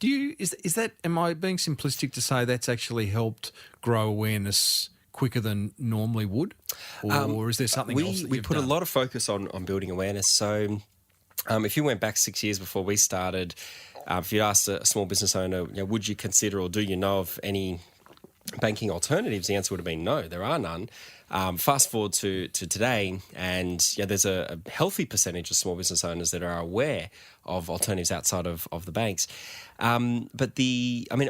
Is that, am I being simplistic to say that's actually helped grow awareness quicker than normally would? Or is there something else that we you've put done? a lot of focus on building awareness. So if you went back 6 years before we started, if you asked a small business owner, would you consider or do you know of any banking alternatives, the answer would have been no, there are none. Fast forward to today, and there's a healthy percentage of small business owners that are aware of alternatives outside of the banks. But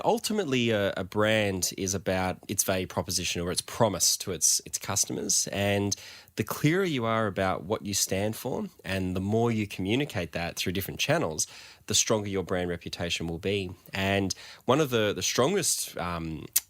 ultimately a brand is about its value proposition or its promise to its customers. And the clearer you are about what you stand for and the more you communicate that through different channels, the stronger your brand reputation will be. And one of the strongest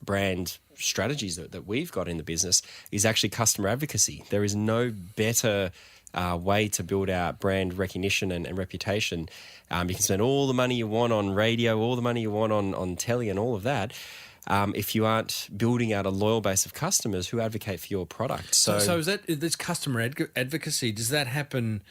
brand strategies that we've got in the business is actually customer advocacy. There is no better way to build out brand recognition and reputation. You can spend all the money you want on radio, all the money you want on telly and all of that. If you aren't building out a loyal base of customers who advocate for your product. So is that this customer advocacy, does that happen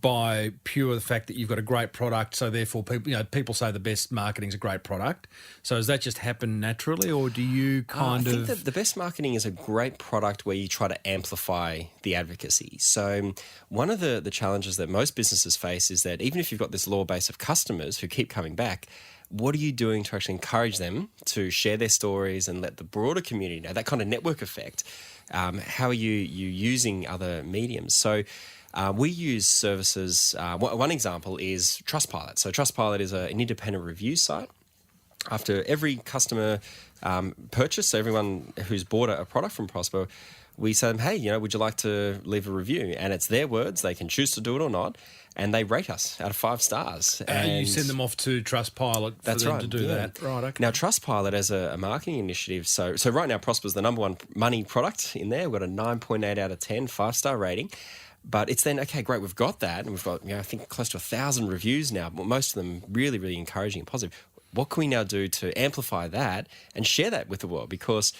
by pure the fact that you've got a great product, so therefore people say the best marketing is a great product? So does that just happen naturally, or do you I think that the best marketing is a great product where you try to amplify the advocacy. So one of the challenges that most businesses face is that even if you've got this loyal base of customers who keep coming back, what are you doing to actually encourage them to share their stories and let the broader community know, that kind of network effect? How are you using other mediums? So we use services. One example is Trustpilot. So Trustpilot is an independent review site. After every customer purchase, so everyone who's bought a product from Prospa, we say to them, hey, would you like to leave a review? And it's their words. They can choose to do it or not. And they rate us out of 5 stars. And you send them off to Trustpilot for them to do that. Right, okay. Now, Trustpilot as a marketing initiative, so right now Prospa's the number one money product in there. We've got a 9.8 out of 10 5-star rating. But it's then, okay, great, we've got that. And we've got, I think, close to 1,000 reviews now, most of them really, really encouraging and positive. What can we now do to amplify that and share that with the world? Because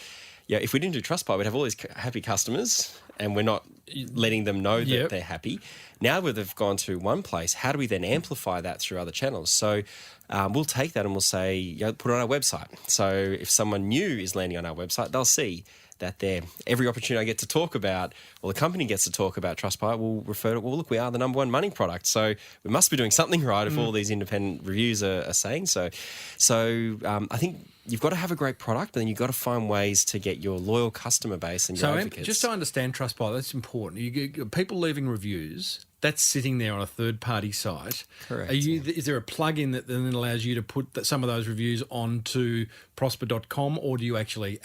if we didn't do Trustpilot, we'd have all these happy customers and we're not letting them know that they're happy. Now that they've gone to one place, how do we then amplify that through other channels? So we'll take that and we'll say, put it on our website. So if someone new is landing on our website, they'll see that there. Every opportunity I get to talk about, or the company gets to talk about Trustpilot, we'll refer to, well, look, we are the number one money product. So we must be doing something right if all these independent reviews are saying so. So I think you've got to have a great product, but then you've got to find ways to get your loyal customer base and your advocates. Just to understand Trustpilot, that's important. You get people leaving reviews. That's sitting there on a third-party site. Correct. Is there a plug-in that then allows you to put some of those reviews onto prosper.com, or do you actually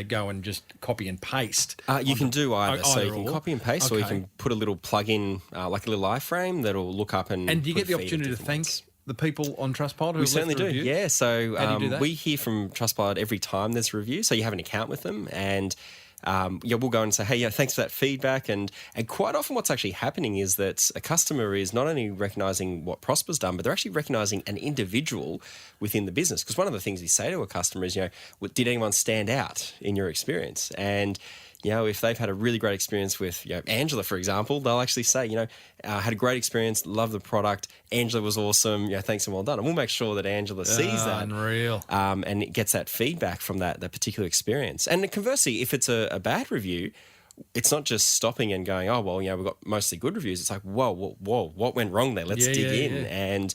go and just copy and paste? You can do either. So you can or. copy and paste, or you can put a little plug-in, like a little iframe that'll look up and do you get the put a feed of opportunity to different thank ones. the people on Trustpilot who We certainly do, review? yeah. So How do you do that? we hear from Trustpilot every time there's a review. So you have an account with them, and we'll go and say, hey, thanks for that feedback. And quite often what's actually happening is that a customer is not only recognising what Prosper's done, but they're actually recognising an individual within the business. Because one of the things we say to a customer is, did anyone stand out in your experience? And if they've had a really great experience with Angela, for example, they'll actually say, had a great experience, love the product, Angela was awesome, thanks and well done. And we'll make sure that Angela sees that. Unreal. And it gets that feedback from that particular experience. And conversely, if it's a bad review, it's not just stopping and going, oh, well, we've got mostly good reviews. It's like, whoa, what went wrong there? Let's dig in. Yeah. And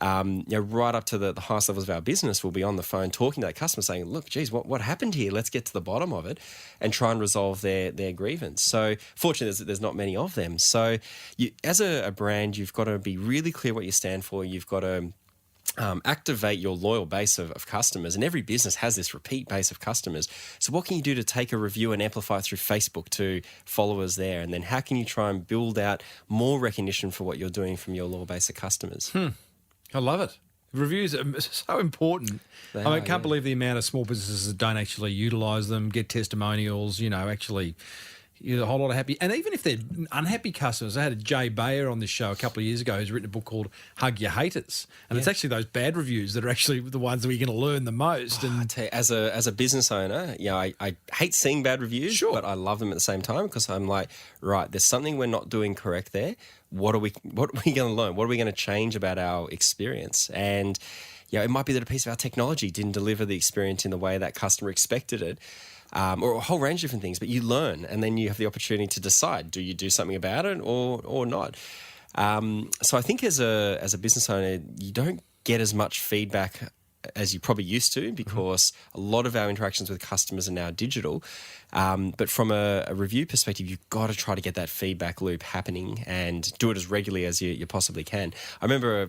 right up to the highest levels of our business, we'll be on the phone talking to that customer saying, look, geez, what happened here? Let's get to the bottom of it and try and resolve their grievance. So fortunately, there's not many of them. So as a brand, you've got to be really clear what you stand for. You've got to activate your loyal base of customers, and every business has this repeat base of customers. So what can you do to take a review and amplify it through Facebook to followers there? And then how can you try and build out more recognition for what you're doing from your loyal base of customers? I love it. Reviews are so important. I can't believe the amount of small businesses that don't actually utilise them, get testimonials, actually... a whole lot of happy, and even if they're unhappy customers. I had a Jay Bayer on this show a couple of years ago who's written a book called Hug Your Haters, and it's actually those bad reviews that are actually the ones that we're going to learn the most. And I tell you, as a business owner, I hate seeing bad reviews, but I love them at the same time because I'm like, right, there's something we're not doing correct there. What are we going to learn? What are we going to change about our experience? And it might be that a piece of our technology didn't deliver the experience in the way that customer expected it. Or a whole range of different things, but you learn, and then you have the opportunity to decide: do you do something about it or not? So I think as a business owner, you don't get as much feedback as you probably used to because a lot of our interactions with customers are now digital. But from a review perspective, you've got to try to get that feedback loop happening and do it as regularly as you possibly can. I remember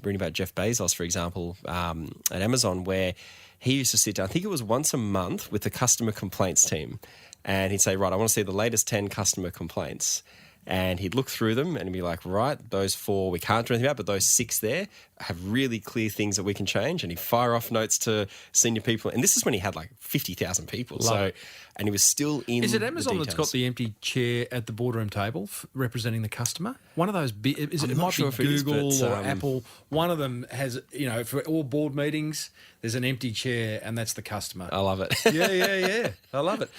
reading about Jeff Bezos, for example, at Amazon, where he used to sit down, I think it was once a month, with the customer complaints team. And he'd say, right, I want to see the latest 10 customer complaints. And he'd look through them and he'd be like, right, those 4 we can't do anything about, but those 6 there have really clear things that we can change. And he'd fire off notes to senior people. And this is when he had like 50,000 people. And he was still in. Is it Amazon that's got the empty chair at the boardroom table representing the customer? One of those, it might be Google or Apple. One of them has, for all board meetings, there's an empty chair and that's the customer. I love it. Yeah. I love it.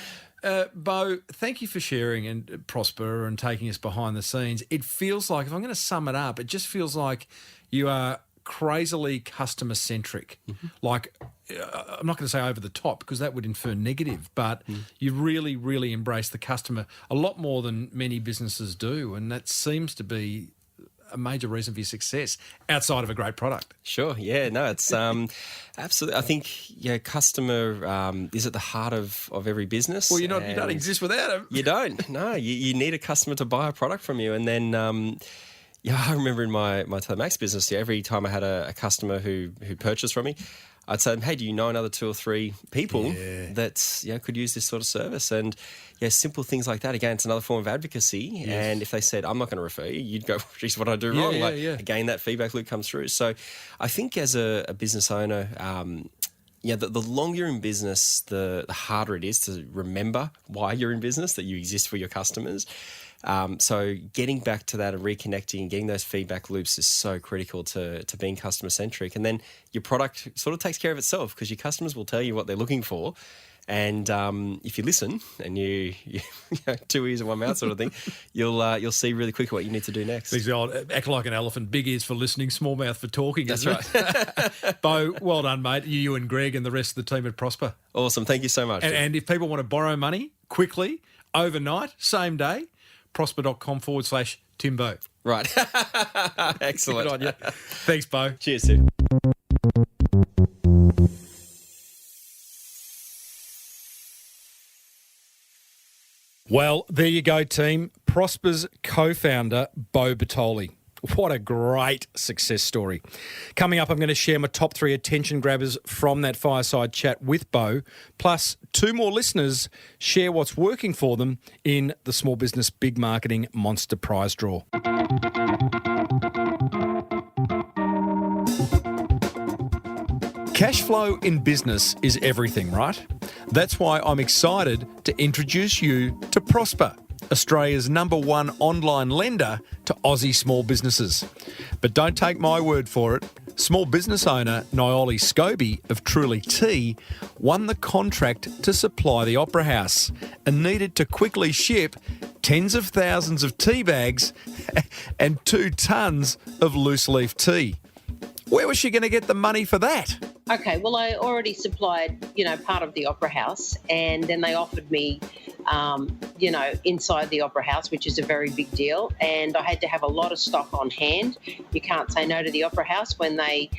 Beau, thank you for sharing and Prosper and taking us behind the scenes. It feels like, if I'm going to sum it up, it just feels like you are crazily customer-centric. Like, I'm not going to say over the top because that would infer negative, but you really, really embrace the customer a lot more than many businesses do, and that seems to be a major reason for your success outside of a great product. Sure. Yeah, no, it's absolutely. I think, customer is at the heart of every business. Well, you don't exist without them. You don't. No, you need a customer to buy a product from you. And then, I remember in my Telemax business, every time I had a customer who purchased from me, I'd say, hey, do you know another 2 or 3 people that could use this sort of service? And simple things like that. Again, it's another form of advocacy. Yes. And if they said, I'm not going to refer you, you'd go, geez, what did I do wrong? Again, that feedback loop comes through. So I think as a business owner, the longer you're in business, the harder it is to remember why you're in business, that you exist for your customers. So getting back to that and reconnecting and getting those feedback loops is so critical to being customer centric. And then your product sort of takes care of itself because your customers will tell you what they're looking for. And if you listen and you 2 ears and 1 mouth sort of thing, you'll see really quickly what you need to do next. It's the old act like an elephant, big ears for listening, small mouth for talking. That's right. Beau, well done, mate. You and Greg and the rest of the team at Prosper. Awesome. Thank you so much. And if people want to borrow money quickly, overnight, same day, prosper.com/Timbo. Right. Excellent. Good on you. Thanks, Beau. Cheers, Tim. Well, there you go, team. Prosper's co-founder, Beau Bertoli. What a great success story. Coming up, I'm going to share my top 3 attention grabbers from that fireside chat with Beau, plus 2 more listeners share what's working for them in the Small Business Big Marketing Monster Prize Draw. Cash flow in business is everything, right? That's why I'm excited to introduce you to Prospa, Australia's #1 online lender to Aussie small businesses. But don't take my word for it. Small business owner Nioli Scobie of Truly Tea won the contract to supply the Opera House and needed to quickly ship tens of thousands of tea bags and 2 tons of loose leaf tea. Where was she going to get the money for that? Okay, well, I already supplied, part of the Opera House, and then they offered me inside the Opera House, which is a very big deal. And I had to have a lot of stock on hand. You can't say no to the Opera House when they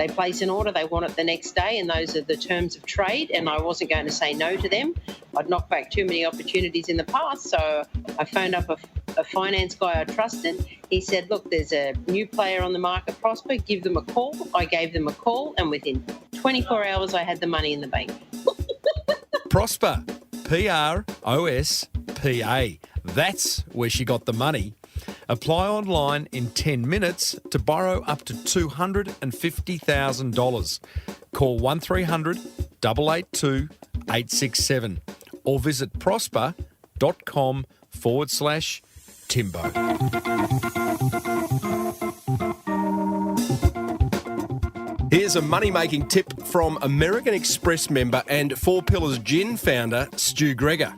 place an order, they want it the next day, and those are the terms of trade, and I wasn't going to say no to them. I'd knocked back too many opportunities in the past, so I phoned up a finance guy I trusted. He said, look, there's a new player on the market, Prospa, give them a call. I gave them a call, and within 24 hours I had the money in the bank. Prospa, Prospa. That's where she got the money. Apply online in 10 minutes to borrow up to $250,000. Call 1300 882 867 or visit prospa.com/Timbo. Here's a money-making tip from American Express member and Four Pillars Gin founder, Stu Gregor.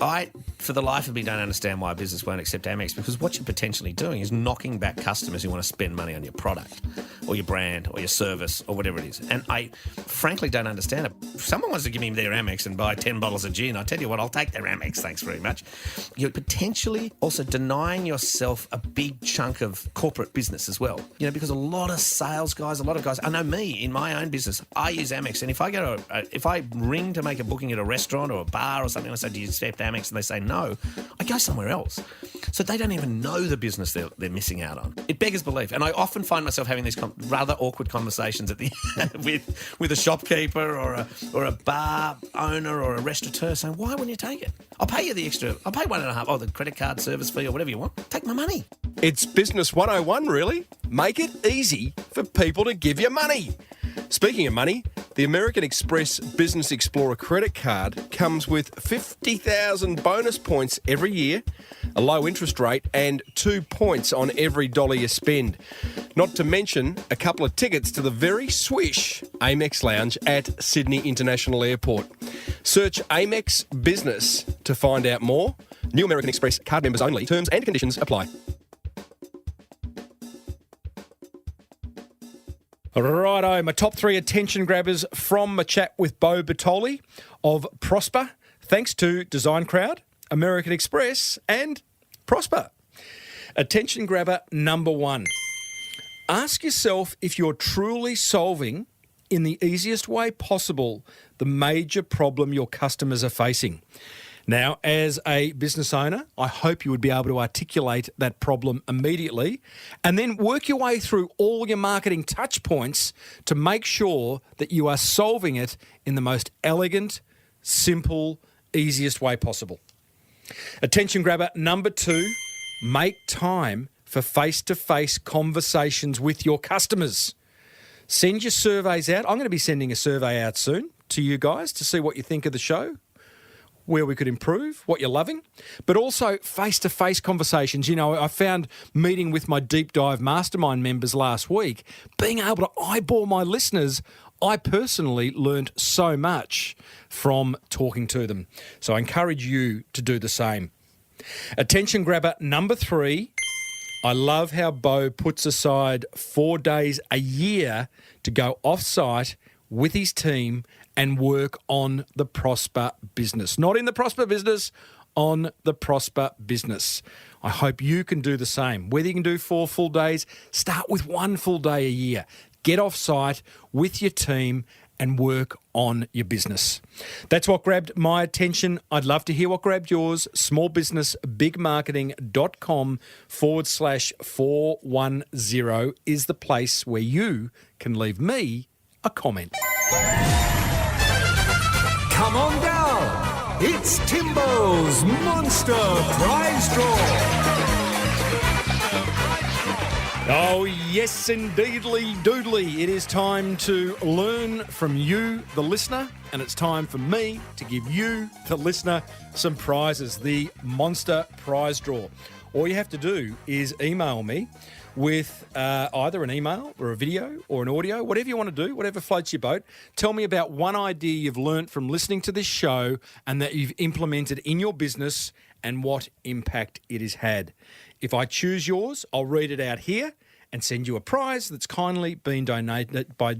I, for the life of me, don't understand why a business won't accept Amex, because what you're potentially doing is knocking back customers who want to spend money on your product or your brand or your service or whatever it is. And I frankly don't understand it. If someone wants to give me their Amex and buy 10 bottles of gin, I tell you what, I'll take their Amex, thanks very much. You're potentially also denying yourself a big chunk of corporate business as well. Because a lot of sales guys, a lot of guys, I know me in my own business, I use Amex. And if I ring to make a booking at a restaurant or a bar or something, I say, do you accept Amex? And they say no, I go somewhere else. So they don't even know the business they're missing out on. It beggars belief. And I often find myself having these rather awkward conversations at the with a shopkeeper or a bar owner or a restaurateur saying, why wouldn't you take it? I'll pay you the extra. I'll pay $1.50, the credit card service fee or whatever you want. Take my money. It's Business 101, really. Make it easy for people to give you money. Speaking of money, the American Express Business Explorer credit card comes with 50,000 bonus points every year, a low interest rate, and 2 points on every dollar you spend. Not to mention a couple of tickets to the very swish Amex Lounge at Sydney International Airport. Search Amex Business to find out more. New American Express card members only. Terms and conditions apply. Righto, my top three attention grabbers from my chat with Beau Bertoli of Prospa, thanks to Design Crowd, American Express and Prospa. Attention grabber number one. Ask yourself if you're truly solving, in the easiest way possible, the major problem your customers are facing. Now, as a business owner, I hope you would be able to articulate that problem immediately and then work your way through all your marketing touch points to make sure that you are solving it in the most elegant, simple, easiest way possible. Attention grabber number two, make time for face-to-face conversations with your customers. Send your surveys out. I'm going to be sending a survey out soon to you guys to see what you think of the show, where we could improve, what you're loving, but also face-to-face conversations. I found meeting with my Deep Dive Mastermind members last week, being able to eyeball my listeners, I personally learned so much from talking to them. So I encourage you to do the same. Attention grabber number three, I love how Beau puts aside 4 days a year to go off-site with his team and work on the Prospa business. Not in the Prospa business, on the Prospa business. I hope you can do the same. Whether you can do 4 full days, start with 1 full day a year. Get off site with your team and work on your business. That's what grabbed my attention. I'd love to hear what grabbed yours. smallbusinessbigmarketing.com/410 is the place where you can leave me a comment. Come on down. It's Timbo's Monster Prize Draw. Oh, yes, indeedly, doodly. It is time to learn from you, the listener, and it's time for me to give you, the listener, some prizes, the Monster Prize Draw. All you have to do is email me with either an email or a video or an audio, whatever you want to do, whatever floats your boat. Tell me about one idea you've learnt from listening to this show and that you've implemented in your business and what impact it has had. If I choose yours, I'll read it out here and send you a prize that's kindly been donated by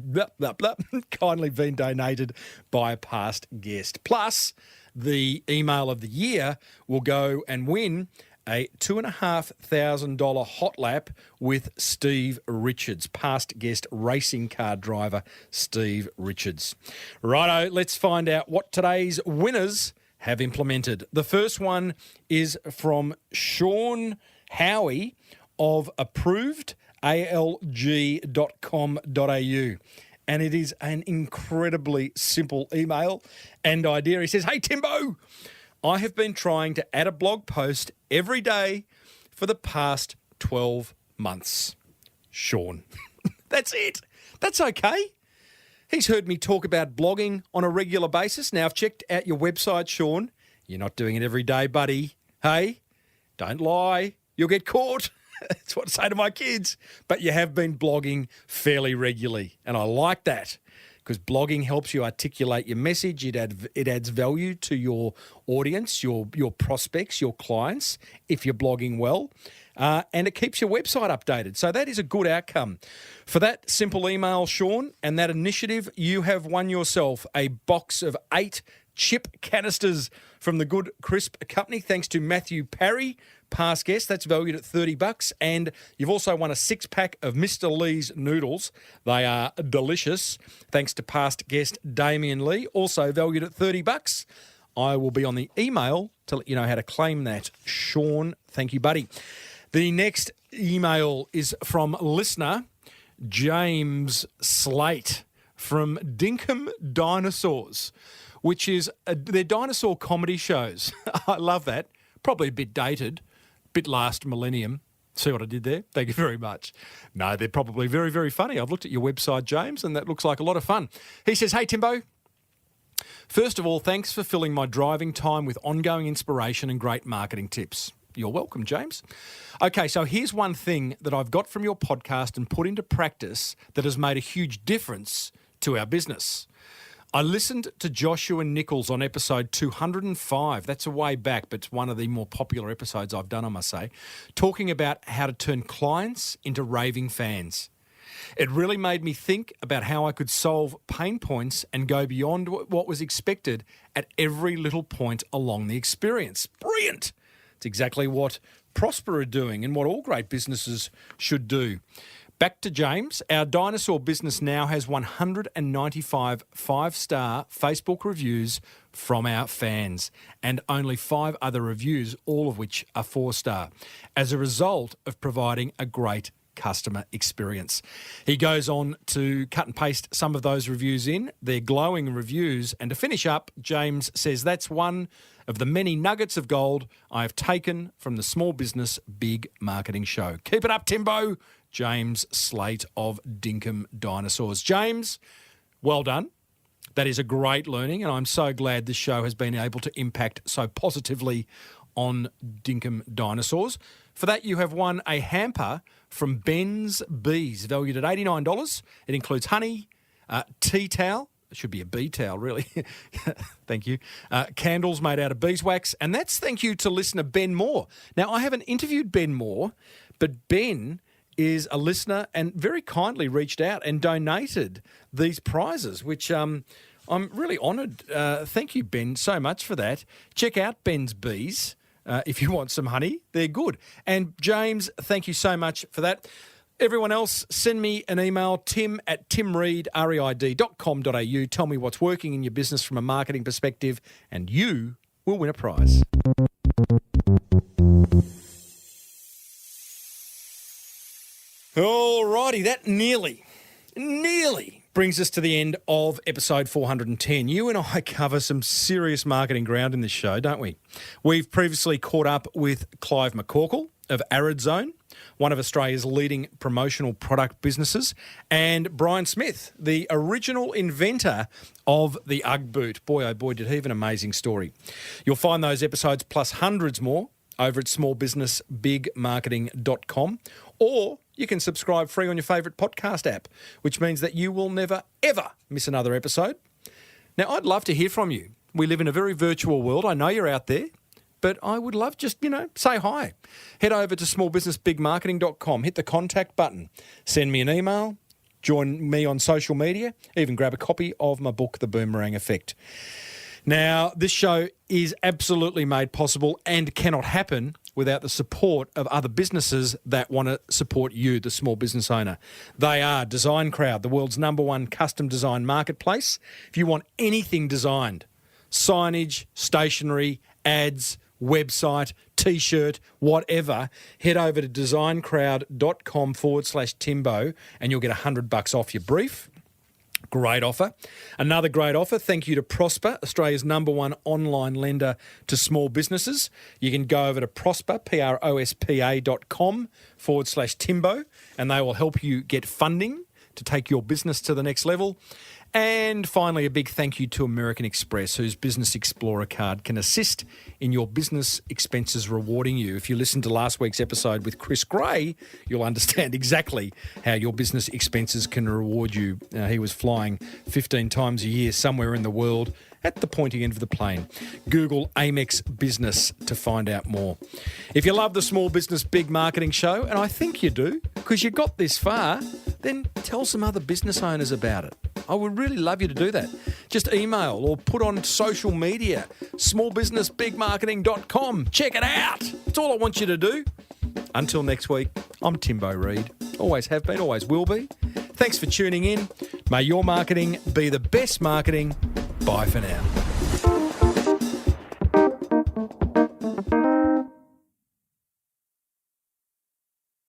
a past guest. Plus, the email of the year will go and win a $2,500 hot lap with Steve Richards, past guest racing car driver Steve Richards. Righto, let's find out what today's winners have implemented. The first one is from Sean Howie of approvedalg.com.au. And it is an incredibly simple email and idea. He says, "Hey, Timbo, I have been trying to add a blog post every day for the past 12 months. Sean." That's it. That's okay. He's heard me talk about blogging on a regular basis. Now, I've checked out your website, Sean. You're not doing it every day, buddy. Hey, don't lie. You'll get caught. That's what I say to my kids. But you have been blogging fairly regularly, and I like that because blogging helps you articulate your message. It adds value to your audience, your prospects, your clients, if you're blogging well, and it keeps your website updated. So that is a good outcome. For that simple email, Sean, and that initiative, you have won yourself a box of 8 chip canisters from the good Crisp company, thanks to Matthew Parry, past guest. That's valued at $30. And you've also won a 6-pack of Mr. Lee's noodles. They are delicious, thanks to past guest Damien Lee, also valued at $30. I will be on the email to let you know how to claim that. Sean, thank you, buddy. The next email is from listener James Slate from Dinkum Dinosaurs, which is their dinosaur comedy shows. I love that. Probably a bit dated, bit last millennium. See what I did there? Thank you very much. No, they're probably very, very funny. I've looked at your website, James, and that looks like a lot of fun. He says, "Hey, Timbo. First of all, thanks for filling my driving time with ongoing inspiration and great marketing tips." You're welcome, James. Okay, so here's one thing that I've got from your podcast and put into practice that has made a huge difference to our business. I listened to Joshua Nichols on episode 205. That's a way back, but it's one of the more popular episodes I've done, I must say, talking about how to turn clients into raving fans. It really made me think about how I could solve pain points and go beyond what was expected at every little point along the experience. Brilliant! It's exactly what Prospa are doing and what all great businesses should do. Back to James. Our dinosaur business now has 195 5-star Facebook reviews from our fans and only 5 other reviews, all of which are 4-star, as a result of providing a great customer experience. He goes on to cut and paste some of those reviews in. They're glowing reviews. And to finish up, James says that's one of the many nuggets of gold I have taken from the Small Business Big Marketing Show. Keep it up, Timbo. James Slate of Dinkum Dinosaurs. James, well done. That is a great learning, and I'm so glad this show has been able to impact so positively on Dinkum Dinosaurs. For that, you have won a hamper from Ben's Bees, valued at $89. It includes honey, tea towel. It should be a bee towel, really. Thank you. Candles made out of beeswax. And that's thank you to listener Ben Moore. Now, I haven't interviewed Ben Moore, but Ben is a listener and very kindly reached out and donated these prizes, which I'm really honoured. Thank you, Ben, so much for that. Check out Ben's Bees if you want some honey. They're good. And James, thank you so much for that. Everyone else, send me an email, tim@timreid.com.au. Tell me what's working in your business from a marketing perspective, and you will win a prize. All righty, that nearly brings us to the end of episode 410. You and I cover some serious marketing ground in this show, don't we? We've previously caught up with Clive McCorkle of Arid Zone, one of Australia's leading promotional product businesses, and Brian Smith, the original inventor of the Ugg boot. Boy, oh boy, did he have an amazing story. You'll find those episodes plus hundreds more over at smallbusinessbigmarketing.com, or you can subscribe free on your favourite podcast app, which means that you will never, ever miss another episode. Now, I'd love to hear from you. We live in a very virtual world. I know you're out there, but I would love just, say hi. Head over to smallbusinessbigmarketing.com, hit the contact button, send me an email, join me on social media, even grab a copy of my book, The Boomerang Effect. Now, this show is absolutely made possible and cannot happen without the support of other businesses that want to support you, the small business owner. They are Design Crowd, the world's #1 custom design marketplace. If you want anything designed, signage, stationery, ads, website, T-shirt, whatever, head over to designcrowd.com/Timbo and you'll get $100 off your brief. Great offer. Another great offer. Thank you to Prospa, Australia's #1 online lender to small businesses. You can go over to Prospa, prospa.com/Timbo, and they will help you get funding to take your business to the next level. And finally, a big thank you to American Express, whose Business Explorer card can assist in your business expenses, rewarding you. If you listened to last week's episode with Chris Gray, you'll understand exactly how your business expenses can reward you. He was flying 15 times a year somewhere in the world at the pointy end of the plane. Google Amex Business to find out more. If you love the Small Business Big Marketing Show, and I think you do, because you got this far, then tell some other business owners about it. I would really love you to do that. Just email or put on social media, smallbusinessbigmarketing.com. Check it out. That's all I want you to do. Until next week, I'm Timbo Reid. Always have been, always will be. Thanks for tuning in. May your marketing be the best marketing. Bye for now.